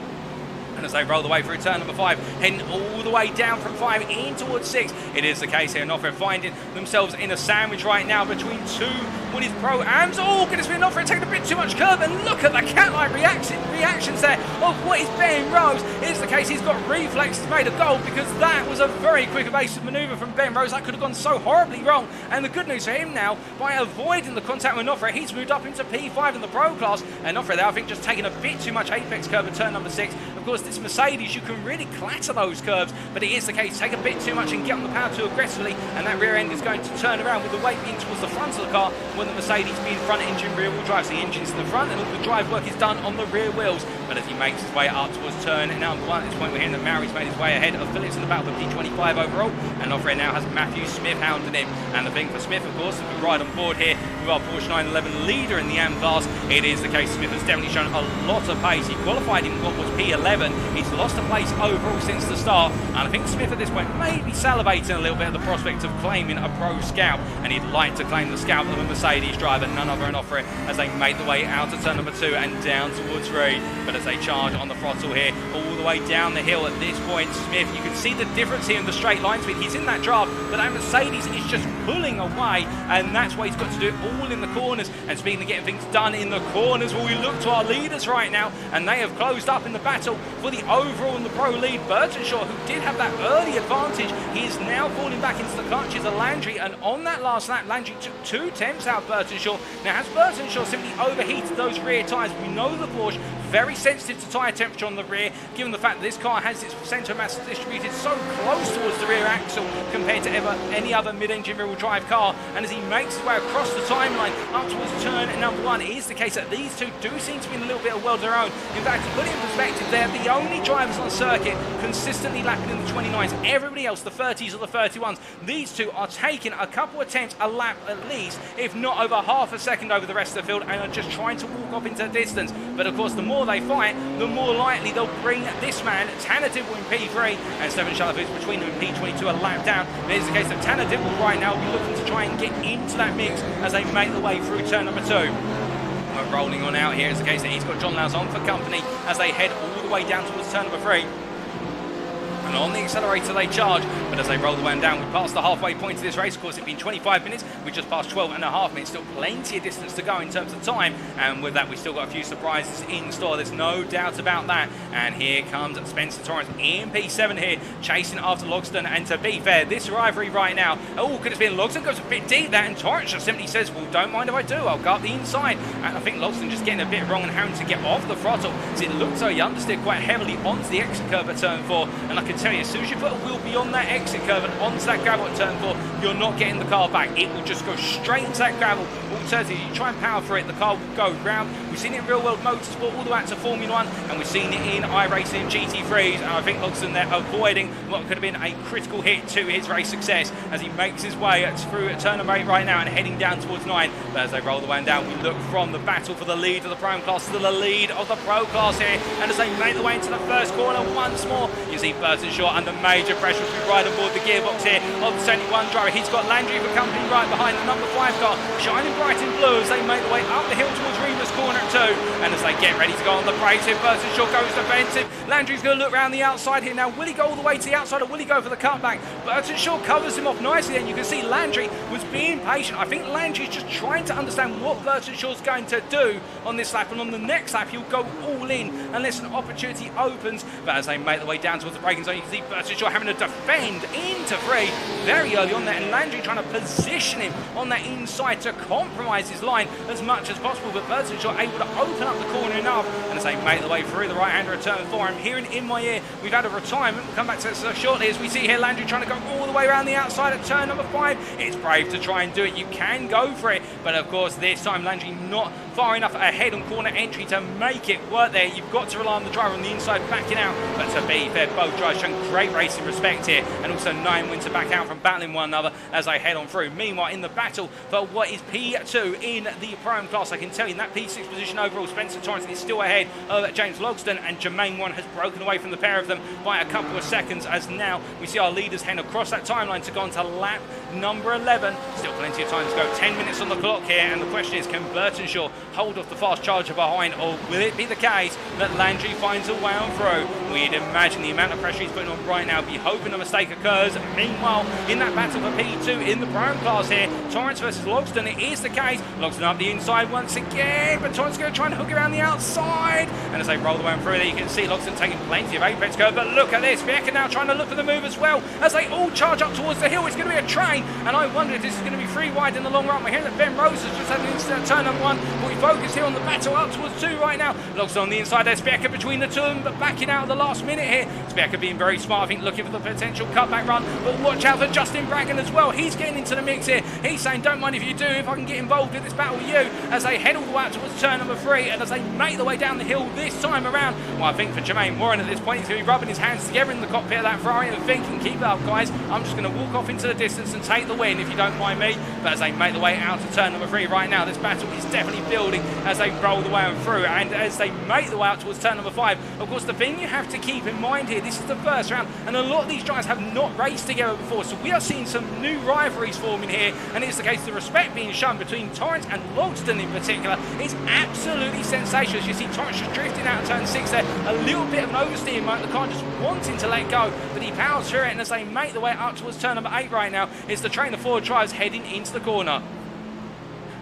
As they roll the way through turn number 5, heading all the way down from 5 in towards 6. It is the case here, and Offred finding themselves in a sandwich right now between two What is Pro-Ams? Oh, goodness me, Offred taking a bit too much curve, and look at the cat-like reactions there of what is Ben Rose. It's the case he's got reflexes made of gold, because that was a very quick evasive manoeuvre from Ben Rose. That could have gone so horribly wrong. And the good news for him now, by avoiding the contact with Offred, he's moved up into P5 in the Pro class, and Offred there, I think, just taking a bit too much apex curve at turn number 6. Of course, this Mercedes, you can really clatter those curves, but it is the case, take a bit too much and get on the power too aggressively, and that rear end is going to turn around with the weight being towards the front of the car, when the Mercedes being front engine rear wheel drive. So the engine's in the front and all the drive work is done on the rear wheels. But as he makes his way up towards turn number 1, at this point we're hearing that Mauri's made his way ahead of Phillips in the battle for P25 overall, and Offred now has Matthew Smith hounding him. And the thing for Smith, of course, if we ride on board here with our Porsche 911 leader in the AM class, it is the case Smith has definitely shown a lot of pace. He qualified in what was P11. He's lost a place overall since the start, and I think Smith at this point may be salivating a little bit at the prospect of claiming a Pro Scout, and he'd like to claim the Scout of a Mercedes driver, none other than Offred, as they make the way out of turn number 2 and down towards 3. But as they charge on the throttle here, all the way down the hill at this point, Smith, you can see the difference here in the straight line speed. He's in that draft, but that Mercedes is just pulling away, and that's why he's got to do it all in the corners. And speaking of getting things done in the corners, well, we look to our leaders right now, and they have closed up in the battle for the overall and the Pro lead. Burtonshaw, who did have that early advantage, he is now falling back into the clutches of Landry, and on that last lap, Landry took 2 tenths out of Burtonshaw. Now, has Burtonshaw simply overheated those rear tyres? We know the Porsche very sensitive to tyre temperature on the rear, given the fact that this car has its centre of mass distributed so close towards the rear axle compared to any other mid-engine rear-wheel drive car. And as he makes his way across the timeline up towards turn number 1, it is the case that these two do seem to be in a little bit of world of their own. In fact, to put it in perspective, they're the only drivers on the circuit consistently lapping in the 29s. Everybody else, the 30s or the 31s, these two are taking a couple of tenths a lap at least, if not over half a second over the rest of the field, and are just trying to walk off into the distance. But of course, the more they fight, the more likely they'll bring this man, Tanner Dibble, in P3, and Stephen Shalafitz between them in P22 a lap down. It is the case that Tanner Dibble right now will be looking to try and get into that mix as they make the way through turn number 2. We're rolling on out here. It's the case that he's got John Lauzon for company as they head all the way down towards turn number 3. And on the accelerator they charge, but as they roll the way down, we passed the halfway point of this race. Of course, it's been 25 minutes. We just passed 12.5 minutes. Still plenty of distance to go in terms of time. And with that, we still got a few surprises in store. There's no doubt about that. And here comes Spencer Torrance in P7 here, chasing after Logston. And to be fair, this rivalry right now, oh, could have been Logston goes a bit deep there, and Torrance just simply says, well, don't mind if I do. I'll go up the inside. And I think Logston just getting a bit wrong and having to get off the throttle. So it looks like he understeered quite heavily onto the exit curve at turn 4. And I can tell you, as soon as you put a wheel beyond that exit curve and onto that gravel at turn 4, you're not getting the car back. It will just go straight into that gravel, will alternative, you try and power for it, the car will go round. We've seen it in real world motorsport all the way out to Formula 1, and we've seen it in iRacing GT3s, and I think Logsdon there avoiding what could have been a critical hit to his race success as he makes his way through turn number 8 right now and heading down towards 9. But as they roll the way down, we look from the battle for the lead of the Prime class to the lead of the Pro class here, and as they make the way into the first corner once more, you see Burton Shaw under major pressure as we ride aboard the gearbox here of the 71 driver. He's got Landry for company right behind the number 5 car, shining bright in blue as they make the way up the hill towards Remus corner 2, and as they get ready to go on the brakes here, Burton Shaw goes defensive. Landry's going to look around the outside here now. Will he go all the way to the outside or will he go for the cutback? Burton Shaw covers him off nicely, and you can see Landry was being patient. I think Landry's just trying to understand what Burton Shaw's going to do on this lap, and on the next lap he'll go all in unless an opportunity opens. But as they make the way down towards the braking zone, you can see Burton Shaw having to defend into 3 very early on there, and Landry trying to position him on that inside to compromise his line as much as possible. But Burton Shaw able to open up the corner enough, and as they make the way through the right-hander at turn 4, I'm hearing in my ear we've had a retirement. We'll come back to this shortly as we see here Landry trying to go all the way around the outside at turn number 5. It's brave to try and do it. You can go for it, but of course this time Landry not far enough ahead on corner entry to make it work there. You've got to rely on the driver on the inside backing out, but to be fair, both drivers showing great racing respect here, and also knowing when to back out from battling one another as they head on through. Meanwhile, in the battle for what is P2 in the Prime class, I can tell you in that P6 position overall, Spencer Torrance is still ahead of James Logsdon, and Jermaine One has broken away from the pair of them by a couple of seconds, as now we see our leaders head across that timeline to go on to lap number 11. Still plenty of time to go, 10 minutes on the clock here, and the question is, can Burton Shaw hold off the fast charger behind, or will it be the case that Landry finds a way on through? We'd imagine the amount of pressure he's putting on right now, be hoping a mistake occurs. Meanwhile, in that battle for P2 in the Prime class here, Torrance versus Logsdon, it is the case. Logsdon up the inside once again, but Torrance is going to try and hook around the outside, and as they roll the way through there, you can see Logsdon taking plenty of apex curve, but look at this, Vieca now trying to look for the move as well, as they all charge up towards the hill. It's going to be a train, and I wonder if this is going to be 3 wide in the long run. We're hearing that Ben Rose has just had an instant turn number 1, but we focus here on the battle up towards 2 right now. Logsdon on the inside there, Vieca between the two of them, but backing out at the last minute here. Vieca being very smart, I think, looking for the potential cutback run, but watch out for Justin Bracken as well. He's getting into the mix here. He's saying, don't mind if you do, if I can get involved in this battle with you, as they head all the way out towards turn number 3, and as they make the way down the hill this time around. Well, I think for Jermaine Warren at this point, he's going to be rubbing his hands together in the cockpit of that Ferrari and thinking, keep it up, guys. I'm just going to walk off into the distance and take the win, if you don't mind me. But as they make the way out to turn number 3 right now, this battle is definitely building as they roll the way on through, and as they make the way out towards turn number 5. Of course, the thing you have to keep in mind here, this is the first round, and a lot of these drivers have not raced together before, so we are seeing some new rivalries forming here, and it's the case the respect being shown between Torrance and Logsdon in particular is absolutely sensational. As you see Torrance just drifting out of turn 6 there, a little bit of an oversteer moment, the car just wanting to let go, but he powers through it, and as they make the way up towards turn number 8 right now, it's the train of 4 drivers heading into the corner.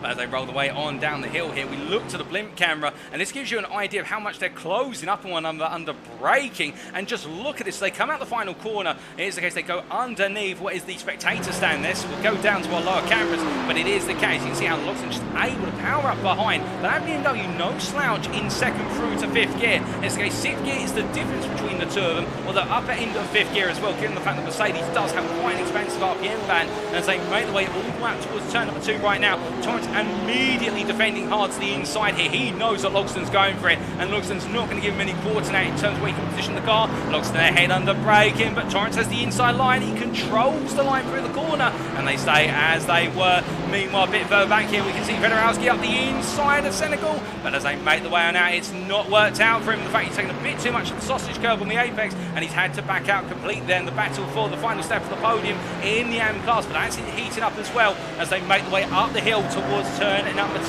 But as they roll the way on down the hill here, we look to the blimp camera, and this gives you an idea of how much they're closing up on one another under braking. And just look at this, they come out the final corner. Here's the case, they go underneath what is the spectator stand. This will go down to our lower cameras, but it is the case. You can see how Logsdon just able to power up behind. But that BMW, no slouch in 2nd through to 5th gear. It's the case, 6th gear is the difference between the two of them, or the upper end of 5th gear as well, given the fact that Mercedes does have quite an expensive RPM band. And as they make the way all the way out towards turn number 2 right now, Torrance immediately defending hard to the inside here. He knows that Logsdon's going for it, and Logsdon's not going to give him any quarter now in terms of where he can position the car. Logsdon ahead under braking, but Torrance has the inside line. He controls the line through the corner, and they stay as they were. Meanwhile, a bit further back here, we can see Federowski up the inside of Senegal, but as they make the way on out, it's not worked out for him. The fact he's taken a bit too much of the sausage curve on the apex, and he's had to back out completely there in the battle for the final step of the podium in the AM class, but that's heating up as well as they make the way up the hill towards turn number 2.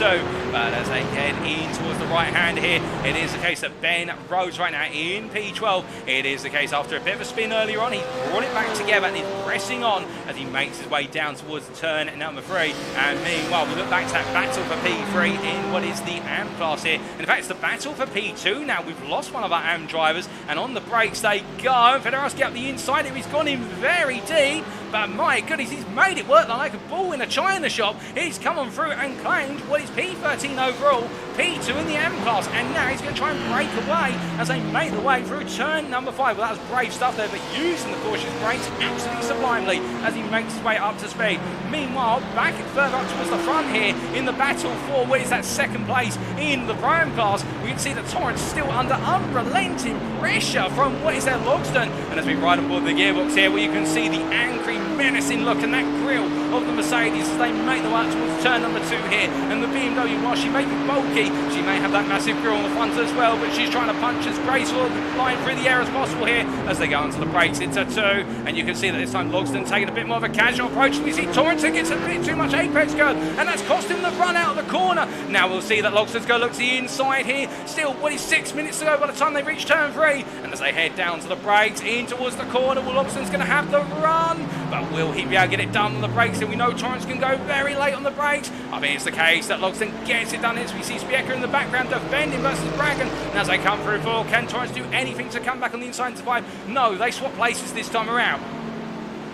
But as they head in towards the right hand here, it is the case that Ben Rhodes right now in P12. It is the case after a bit of a spin earlier on, he brought it back together and is pressing on as he makes his way down towards turn number 3. And meanwhile, we look back to that battle for P3 in what is the AM class here. In fact, it's the battle for P2 now. We've lost one of our AM drivers, and on the brakes they go. Federowski up the inside here, he's gone in very deep, but my goodness, he's made it work like a ball in a china shop. He's come on through and claimed what is P13 overall, P2 in the M class, and now he's going to try and break away as they make the way through turn number 5. Well, that was brave stuff there, but using the cautious brakes absolutely sublimely as he makes his way up to speed. Meanwhile, back further up towards the front here in the battle for what is that second place in the Prime class, we can see that Torrance still under unrelenting pressure from what is their Logsdon. And as we ride aboard the gearbox here, where you can see the angry, menacing look and that grille of the Mercedes as they make the way towards turn number 2 here. And the BMW, while she may be bulky, she may have that massive grille on the front as well, but she's trying to punch as graceful line through the air as possible here as they go onto the brakes into 2. And you can see that this time Logsdon taking a bit more of a casual approach. We see Torrance gets a bit too much apex guard, and that's cost him the run out of the corner. Now we'll see that Logsdon's going to look to the inside here. Still, what is 6 minutes to go by the time they reach turn 3. And as they head down to the brakes in towards the corner, well, Logsdon's going to have the run, but will he be able to get it done on the brakes? And we know Torrance can go very late on the brakes. I think it's the case that Logsdon gets it done. As we see Spieker in the background defending versus Bragan. And as they come through full, can Torrance do anything to come back on the inside and survive? No, they swap places this time around.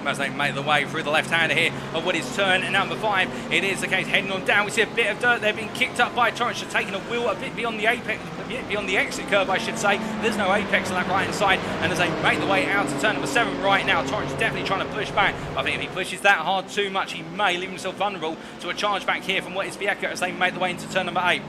As they make the way through the left-hander here of what is turn number 5. It is the case heading on down. We see a bit of dirt there being kicked up by Torrance, taking a wheel a bit beyond the apex, a bit beyond the exit curve, I should say. There's no apex on that right-hand side. And as they make the way out to turn number 7 right now, Torrance definitely trying to push back. I think if he pushes that hard too much, he may leave himself vulnerable to a charge back here from what is Spieker as they make the way into turn number 8.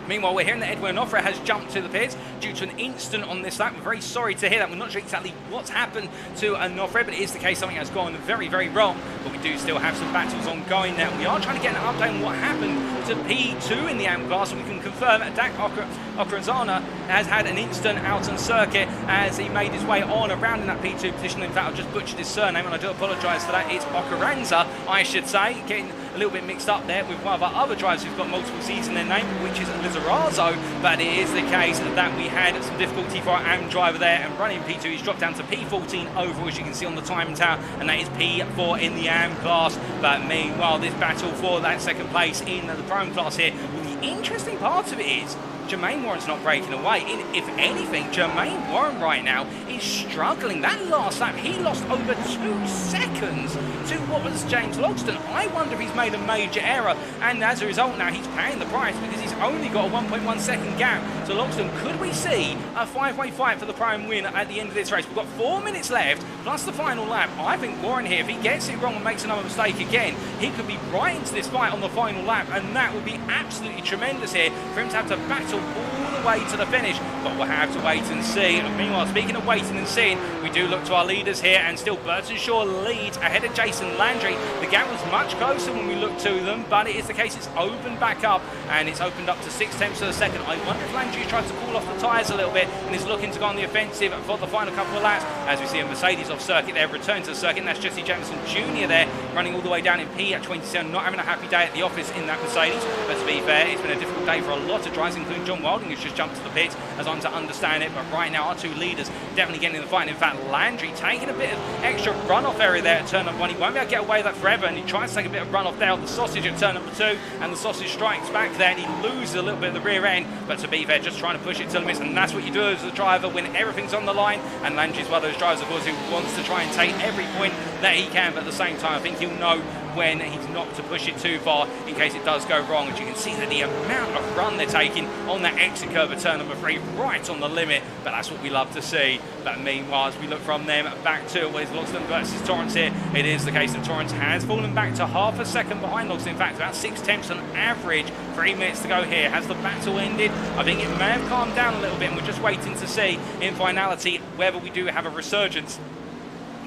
Meanwhile, we're hearing that Edwin Onofre has jumped to the pits due to an incident on this lap. We're very sorry to hear that. We're not sure exactly what's happened to Onofre, but it is the case something has gone very, very wrong. But we do still have some battles ongoing now. We are trying to get an update on what happened to P2 in the AM class, and we can confirm that Dak Okrazana has had an incident out on circuit as he made his way on around in that P2 position. In fact, I've just butchered his surname, and I do apologise for that. It's Okaranza, I should say. Getting a little bit mixed up there with one of our other drivers who've got multiple C's in their name, which is Lizarazo, but it is the case that we had some difficulty for our AM driver there, and running P2, he's dropped down to P14 overall, as you can see on the time tower, and that is P4 in the AM class. But meanwhile, this battle for that second place in the Prime class here, well, the interesting part of it is Jermaine Warren's not breaking away. If anything, Jermaine Warren right now is struggling. That last lap, he lost over 2 seconds to what was James Logsdon. I wonder if he's made a major error, and as a result now he's paying the price because he's only got a 1.1 second gap. So Logsdon, could we see a 5-way fight for the Prime win at the end of this race? We've got 4 minutes left, plus the final lap. I think Warren here, if he gets it wrong and makes another mistake again, he could be right into this fight on the final lap, and that would be absolutely tremendous here for him to have to battle all the way to the finish. But we'll have to wait and see. And meanwhile, speaking of waiting and seeing, we do look to our leaders here, and still Burtonshaw leads ahead of Jason Landry. The gap was much closer when we looked to them, but it is the case it's opened back up, and it's opened up to 6/10 of a second. I wonder if Landry tries to cool off the tyres a little bit and is looking to go on the offensive for the final couple of laps. As we see a Mercedes off circuit there, return to the circuit, and that's Jesse Jameson Jr. there, running all the way down in P at 27, not having a happy day at the office in that Mercedes. But to be fair, it's been a difficult day for a lot of drivers, including John Wilding, who's just jumped to the pits, as I'm to understand it. But right now, our two leaders definitely getting in the fight. In fact, Landry taking a bit of extra runoff area there at turn number 1. He won't be able to get away with that forever, and he tries to take a bit of runoff there on the sausage at turn number 2, and the sausage strikes back there, and he loses a little bit of the rear end. But to be fair, just trying to push it to the limits, and that's what you do as a driver when everything's on the line. And Landry's one of those drivers, of course, who wants to try and take every point that he can, but at the same time, I think he'll know when he's not to push it too far in case it does go wrong. As you can see that the amount of run they're taking on that exit curve at turn number 3, right on the limit, but that's what we love to see. But meanwhile, as we look from them back to what is Logsdon versus Torrance here, it is the case that Torrance has fallen back to half a second behind Logsdon. In fact, about 6/10 on average. 3 minutes to go here. Has the battle ended? I think it may have calmed down a little bit, and we're just waiting to see in finality whether we do have a resurgence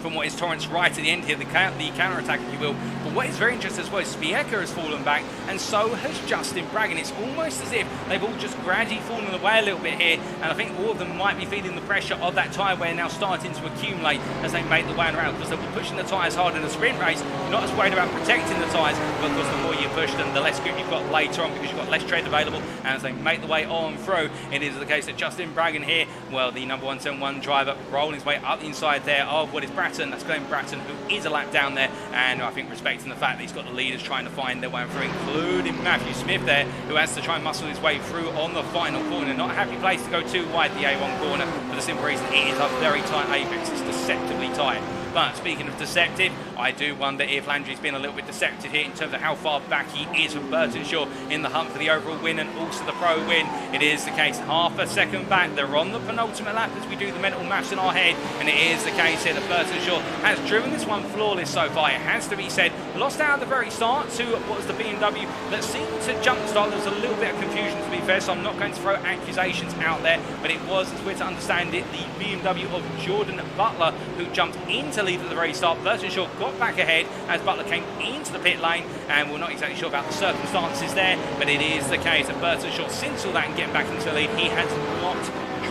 from what is Torrance right at the end here, the counter-attack, if you will. But what is very interesting as well is Spieker has fallen back, and so has Justin Bragg, and it's almost as if they've all just gradually fallen away a little bit here, and I think all of them might be feeling the pressure of that tyre wear now starting to accumulate as they make the way around, because they'll be pushing the tyres hard in a sprint race. You're not as worried about protecting the tyres, but of course the more you push them, the less grip you've got later on, because you've got less tread available. And as they make the way on through, it is the case that Justin Bragg here, well, the number 171 driver, rolling his way up the inside there of what is Bratton. That's Glenn Bratton, who is a lap down there, and I think respecting the fact that he's got the leaders trying to find their way through, including Matthew Smith there, who has to try and muscle his way through on the final corner. Not a happy place to go too wide, the A1 corner, for the simple reason it is a very tight apex. It's deceptively tight. But speaking of deceptive, I do wonder if Landry's been a little bit deceptive here in terms of how far back he is from Burtonshaw in the hunt for the overall win and also the pro win. It is the case, half a second back. They're on the penultimate lap as we do the mental maths in our head, and it is the case here that Burtonshaw has driven this one flawless so far. It has to be said, lost out at the very start to what was the BMW that seemed to jumpstart. There was a little bit of confusion, to be fair, so I'm not going to throw accusations out there, but it was, as we're to understand it, the BMW of Jordan Butler who jumped into lead at the very start. Burtonshaw got back ahead as Butler came into the pit lane, and we're not exactly sure about the circumstances there, but it is the case that Burtonshaw, since all that and getting back into the lead, he has not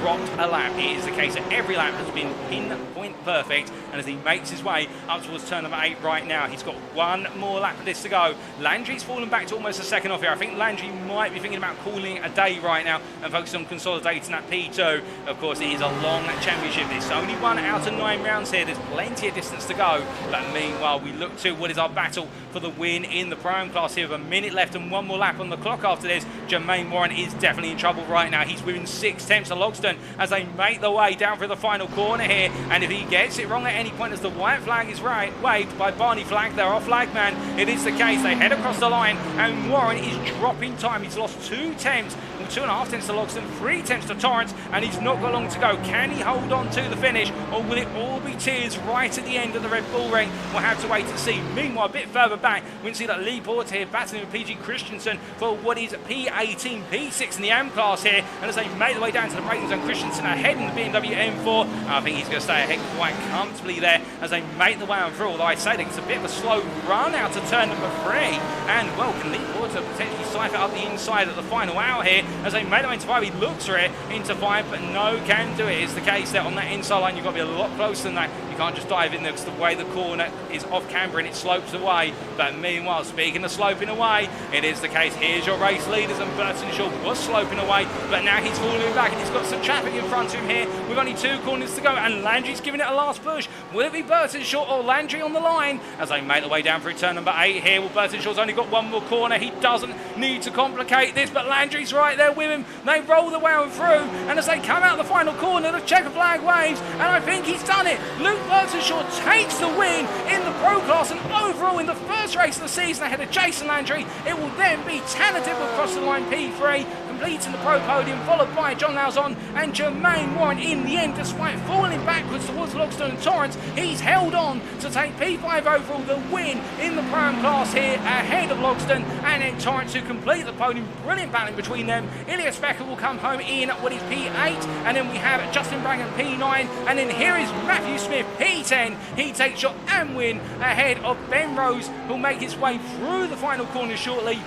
dropped a lap. It is the case that every lap has been pinpoint perfect, and as he makes his way up towards turn number 8 right now, he's got one more lap of this to go. Landry's fallen back to almost a second off here. I think Landry might be thinking about calling it a day right now and focusing on consolidating that P2. Of course, it is a long championship. It's only 1 out of 9 rounds here. There's plenty of distance to go, but meanwhile we look to what is our battle for the win in the Pro-Am class here with a minute left and one more lap on the clock after this. Jermaine Warren is definitely in trouble right now. He's within 6 tenths of Logsdon as they make their way down through the final corner here, and if he gets it wrong at any point as the white flag is waved by Barney Flag, they're off flag man. It is the case, they head across the line and Warren is dropping time. He's lost 2 tenths, 2.5 tenths to Logsdon, 3 tenths to Torrance, and he's not got long to go. Can he hold on to the finish, or will it all be tears right at the end of the Red Bull Ring? We'll have to wait and see. Meanwhile, a bit further back, we can see that Lee Porter here battling with PG Christensen for what is P18, P6 in the AM class here, and as they make their way down to the braking zone, Christensen ahead in the BMW M4. I think he's going to stay ahead quite comfortably there as they make the way on through, although I'd say that it's a bit of a slow run out to turn number 3, and well, can Lee Porter potentially cipher up the inside at the final hour here as they make their way into 5. He looks for it into 5, but no can do it. It's the case that on that inside line you've got to be a lot closer than that. You can't just dive in there because the way the corner is off camber and it slopes away. But meanwhile, speaking of sloping away, it is the case, here's your race leaders, and Burtonshaw was sloping away, but now he's falling back and he's got some traffic in front of him here with only 2 corners to go, and Landry's giving it a last push. Will it be Burtonshaw or Landry on the line as they make their way down through turn number 8 here? Well, Burtonshaw's only got one more corner. He doesn't need to complicate this, but Landry's right there with him. They roll the way on through, and as they come out the final corner, the checker flag waves, and I think he's done it. Luke Burtonshaw takes the win in the Pro class and overall in the first race of the season ahead of Jason Landry. It will then be Tanner Dibble across the line P3, completing the Pro podium, followed by John Lauzon and Jermaine Warren in the end. Despite falling backwards towards Logsdon and Torrance, he's held on to take P5 overall, the win in the Pro-Am class here ahead of Logsdon and then Torrance to complete the podium. Brilliant battling between them. Ilias Becker will come home in what is P8, and then we have Justin Brangan P9, and then here is Matthew Smith P10. He takes your AM win ahead of Ben Rose, who'll make his way through the final corner shortly.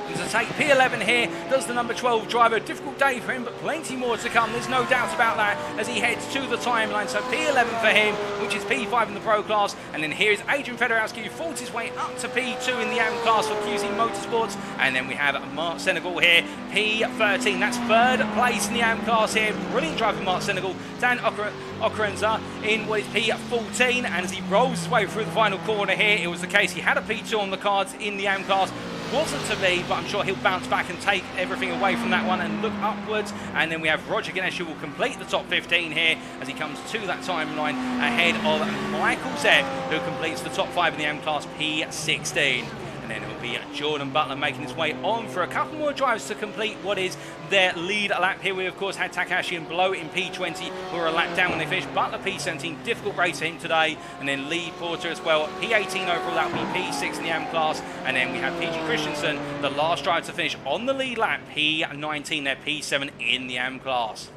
To take P11 here, does the number 12 driver. Difficult day for him, but plenty more to come. There's no doubt about that as he heads to the timeline. So P11 for him, which is P5 in the Pro class. And then here is Adrian Fedorowski, who fought his way up to P2 in the AM class for QC Motorsports. And then we have Mark Senegal here, P13. That's 3rd place in the AM class here. Brilliant driver, Mark Senegal. Dan Okrenza in what is P14. And as he rolls his way through the final corner here, it was the case he had a P2 on the cards in the AM class. Wasn't to be, but I'm sure he'll bounce back and take everything away from that one and look upwards. And then we have Roger Ganesh, who will complete the top 15 here as he comes to that timeline ahead of Michael Zebb, who completes the top 5 in the AM class, P16. And then it will be Jordan Butler making his way on for a couple more drives to complete what is their lead lap. Here we, of course, had Takahashi and Blow in P20, who were a lap down when they finished. Butler P17, difficult race for him today. And then Lee Porter as well, P18 overall, that will be P6 in the AM class. And then we have PG Christensen, the last driver to finish on the lead lap, P19 there, P7 in the AM class.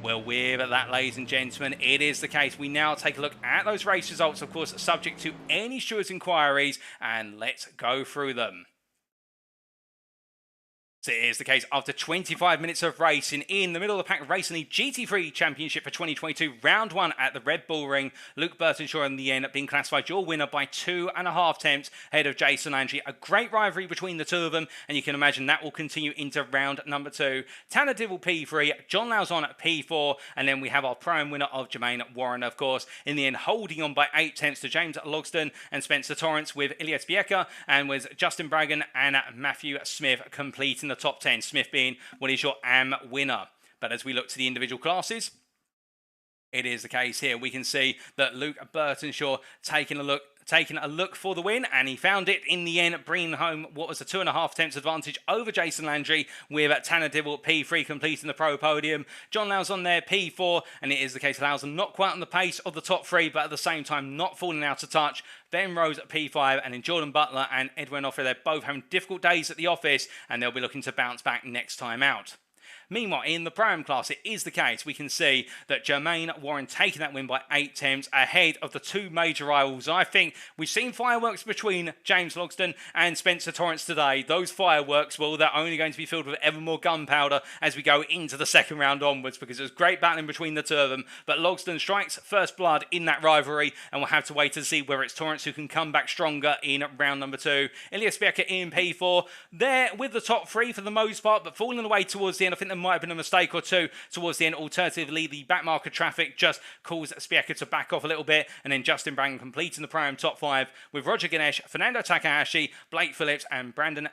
Well, with that, ladies and gentlemen, it is the case. We now take a look at those race results, of course, subject to any stewards' inquiries, and let's go through them. So it is the case after 25 minutes of racing in the middle of the pack racing the GT3 Championship for 2022, round 1 at the Red Bull Ring. Luke Burtonshaw in the end being classified your winner by 2.5 tenths ahead of Jason Landry. A great rivalry between the two of them, and you can imagine that will continue into round number 2. Tanner Dibble P3, John Lauzon at P4, and then we have our Pro-Am winner of Jermaine Warren, of course, in the end holding on by 8 tenths to James Logsdon and Spencer Torrance, with Ilias Bieker and with Justin Bragan and Matthew Smith completing the top 10, Smith being what is your AM winner. But as we look to the individual classes, It is the case here. We can see that Luke Burtonshaw taking a look for the win, and he found it in the end, bringing home what was a 2.5 tenths advantage over Jason Landry, with Tanner Dibble P3 completing the pro podium. John Lowes on there P4, and it is the case Lowes not quite on the pace of the top three, but at the same time not falling out of touch. Ben Rose at P5, and then Jordan Butler and Edwin Offer, they're both having difficult days at the office, and they'll be looking to bounce back next time out. Meanwhile, in the Pro-Am class, it is the case. We can see that Jermaine Warren taking that win by 8 tenths ahead of the two major rivals. I think we've seen fireworks between James Logsdon and Spencer Torrance today. Those fireworks, well, they're only going to be filled with ever more gunpowder as we go into the second round onwards, because there's great battling between the two of them. But Logsdon strikes first blood in that rivalry, and we'll have to wait to see whether it's Torrance who can come back stronger in round number 2. Elias Becker in P4. They're with the top three for the most part, but falling away towards the end. I think there might have been a mistake or two towards the end. Alternatively, the backmarker traffic just caused Spieka to back off a little bit, and then Justin Brang completing the Pro-Am top 5 with Roger Ganesh, Fernando Takahashi, Blake Phillips, and Braden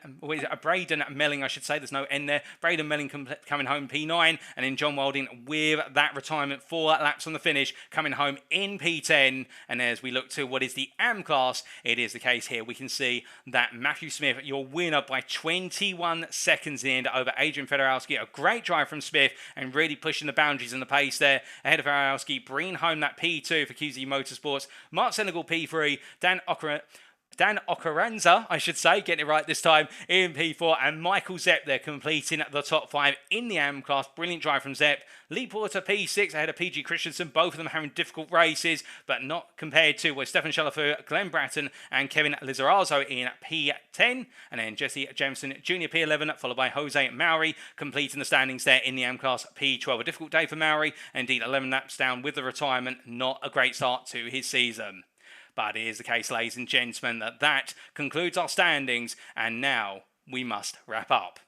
Melling, I should say. There's no N there. Braden Melling coming home P9, and then John Wilding with that retirement 4 laps on the finish coming home in P10. And as we look to what is the AM class, it is the case here. We can see that Matthew Smith, your winner by 21 seconds in the end over Adrian Fedorowski. A great drive from Smith and really pushing the boundaries and the pace there ahead of Fedorowski, bringing home that P2 for QZ Motorsports. Mark Senegal P3, Dan Ocaranza, I should say, getting it right this time, in P4, and Michael Zepp there completing the top 5 in the AM class. Brilliant drive from Zepp. Lee Porter P6 ahead of PG Christensen, both of them having difficult races, but not compared to with Stefan Chalafu, Glenn Bratton, and Kevin Lizarazo in P10, and then Jesse Jameson Jr. P11, followed by Jose Maury, completing the standings there in the AM class P12. A difficult day for Maury, indeed 11 laps down with the retirement. Not a great start to his season. But it is the case, ladies and gentlemen, that concludes our standings, and now we must wrap up.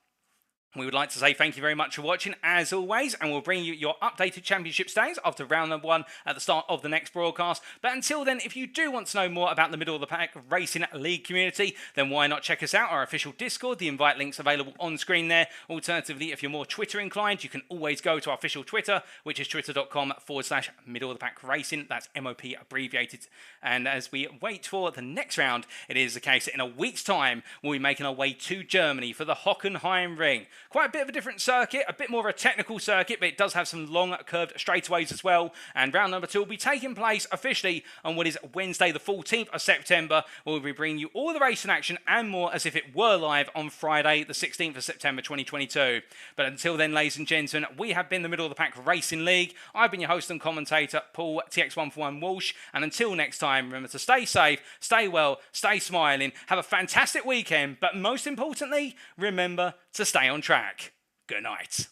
We would like to say thank you very much for watching, as always, and we'll bring you your updated championship standings after round number 1 at the start of the next broadcast. But until then, if you do want to know more about the Middle of the Pack Racing League community, then why not check us out, our official Discord. The invite link's available on screen there. Alternatively, if you're more Twitter inclined, you can always go to our official Twitter, which is twitter.com/Middle of the Pack Racing. That's MOP abbreviated. And as we wait for the next round, it is the case that in a week's time, we'll be making our way to Germany for the Hockenheim Ring. Quite a bit of a different circuit, a bit more of a technical circuit, but it does have some long curved straightaways as well. And round number 2 will be taking place officially on what is Wednesday the 14th of September. We'll be bringing you all the racing action and more as if it were live on Friday the 16th of September 2022. But until then, ladies and gentlemen, we have been the Middle of the Pack Racing League. I've been your host and commentator, Paul TX141 Walsh. And until next time, remember to stay safe, stay well, stay smiling, have a fantastic weekend, but most importantly, remember to stay on track. Good night.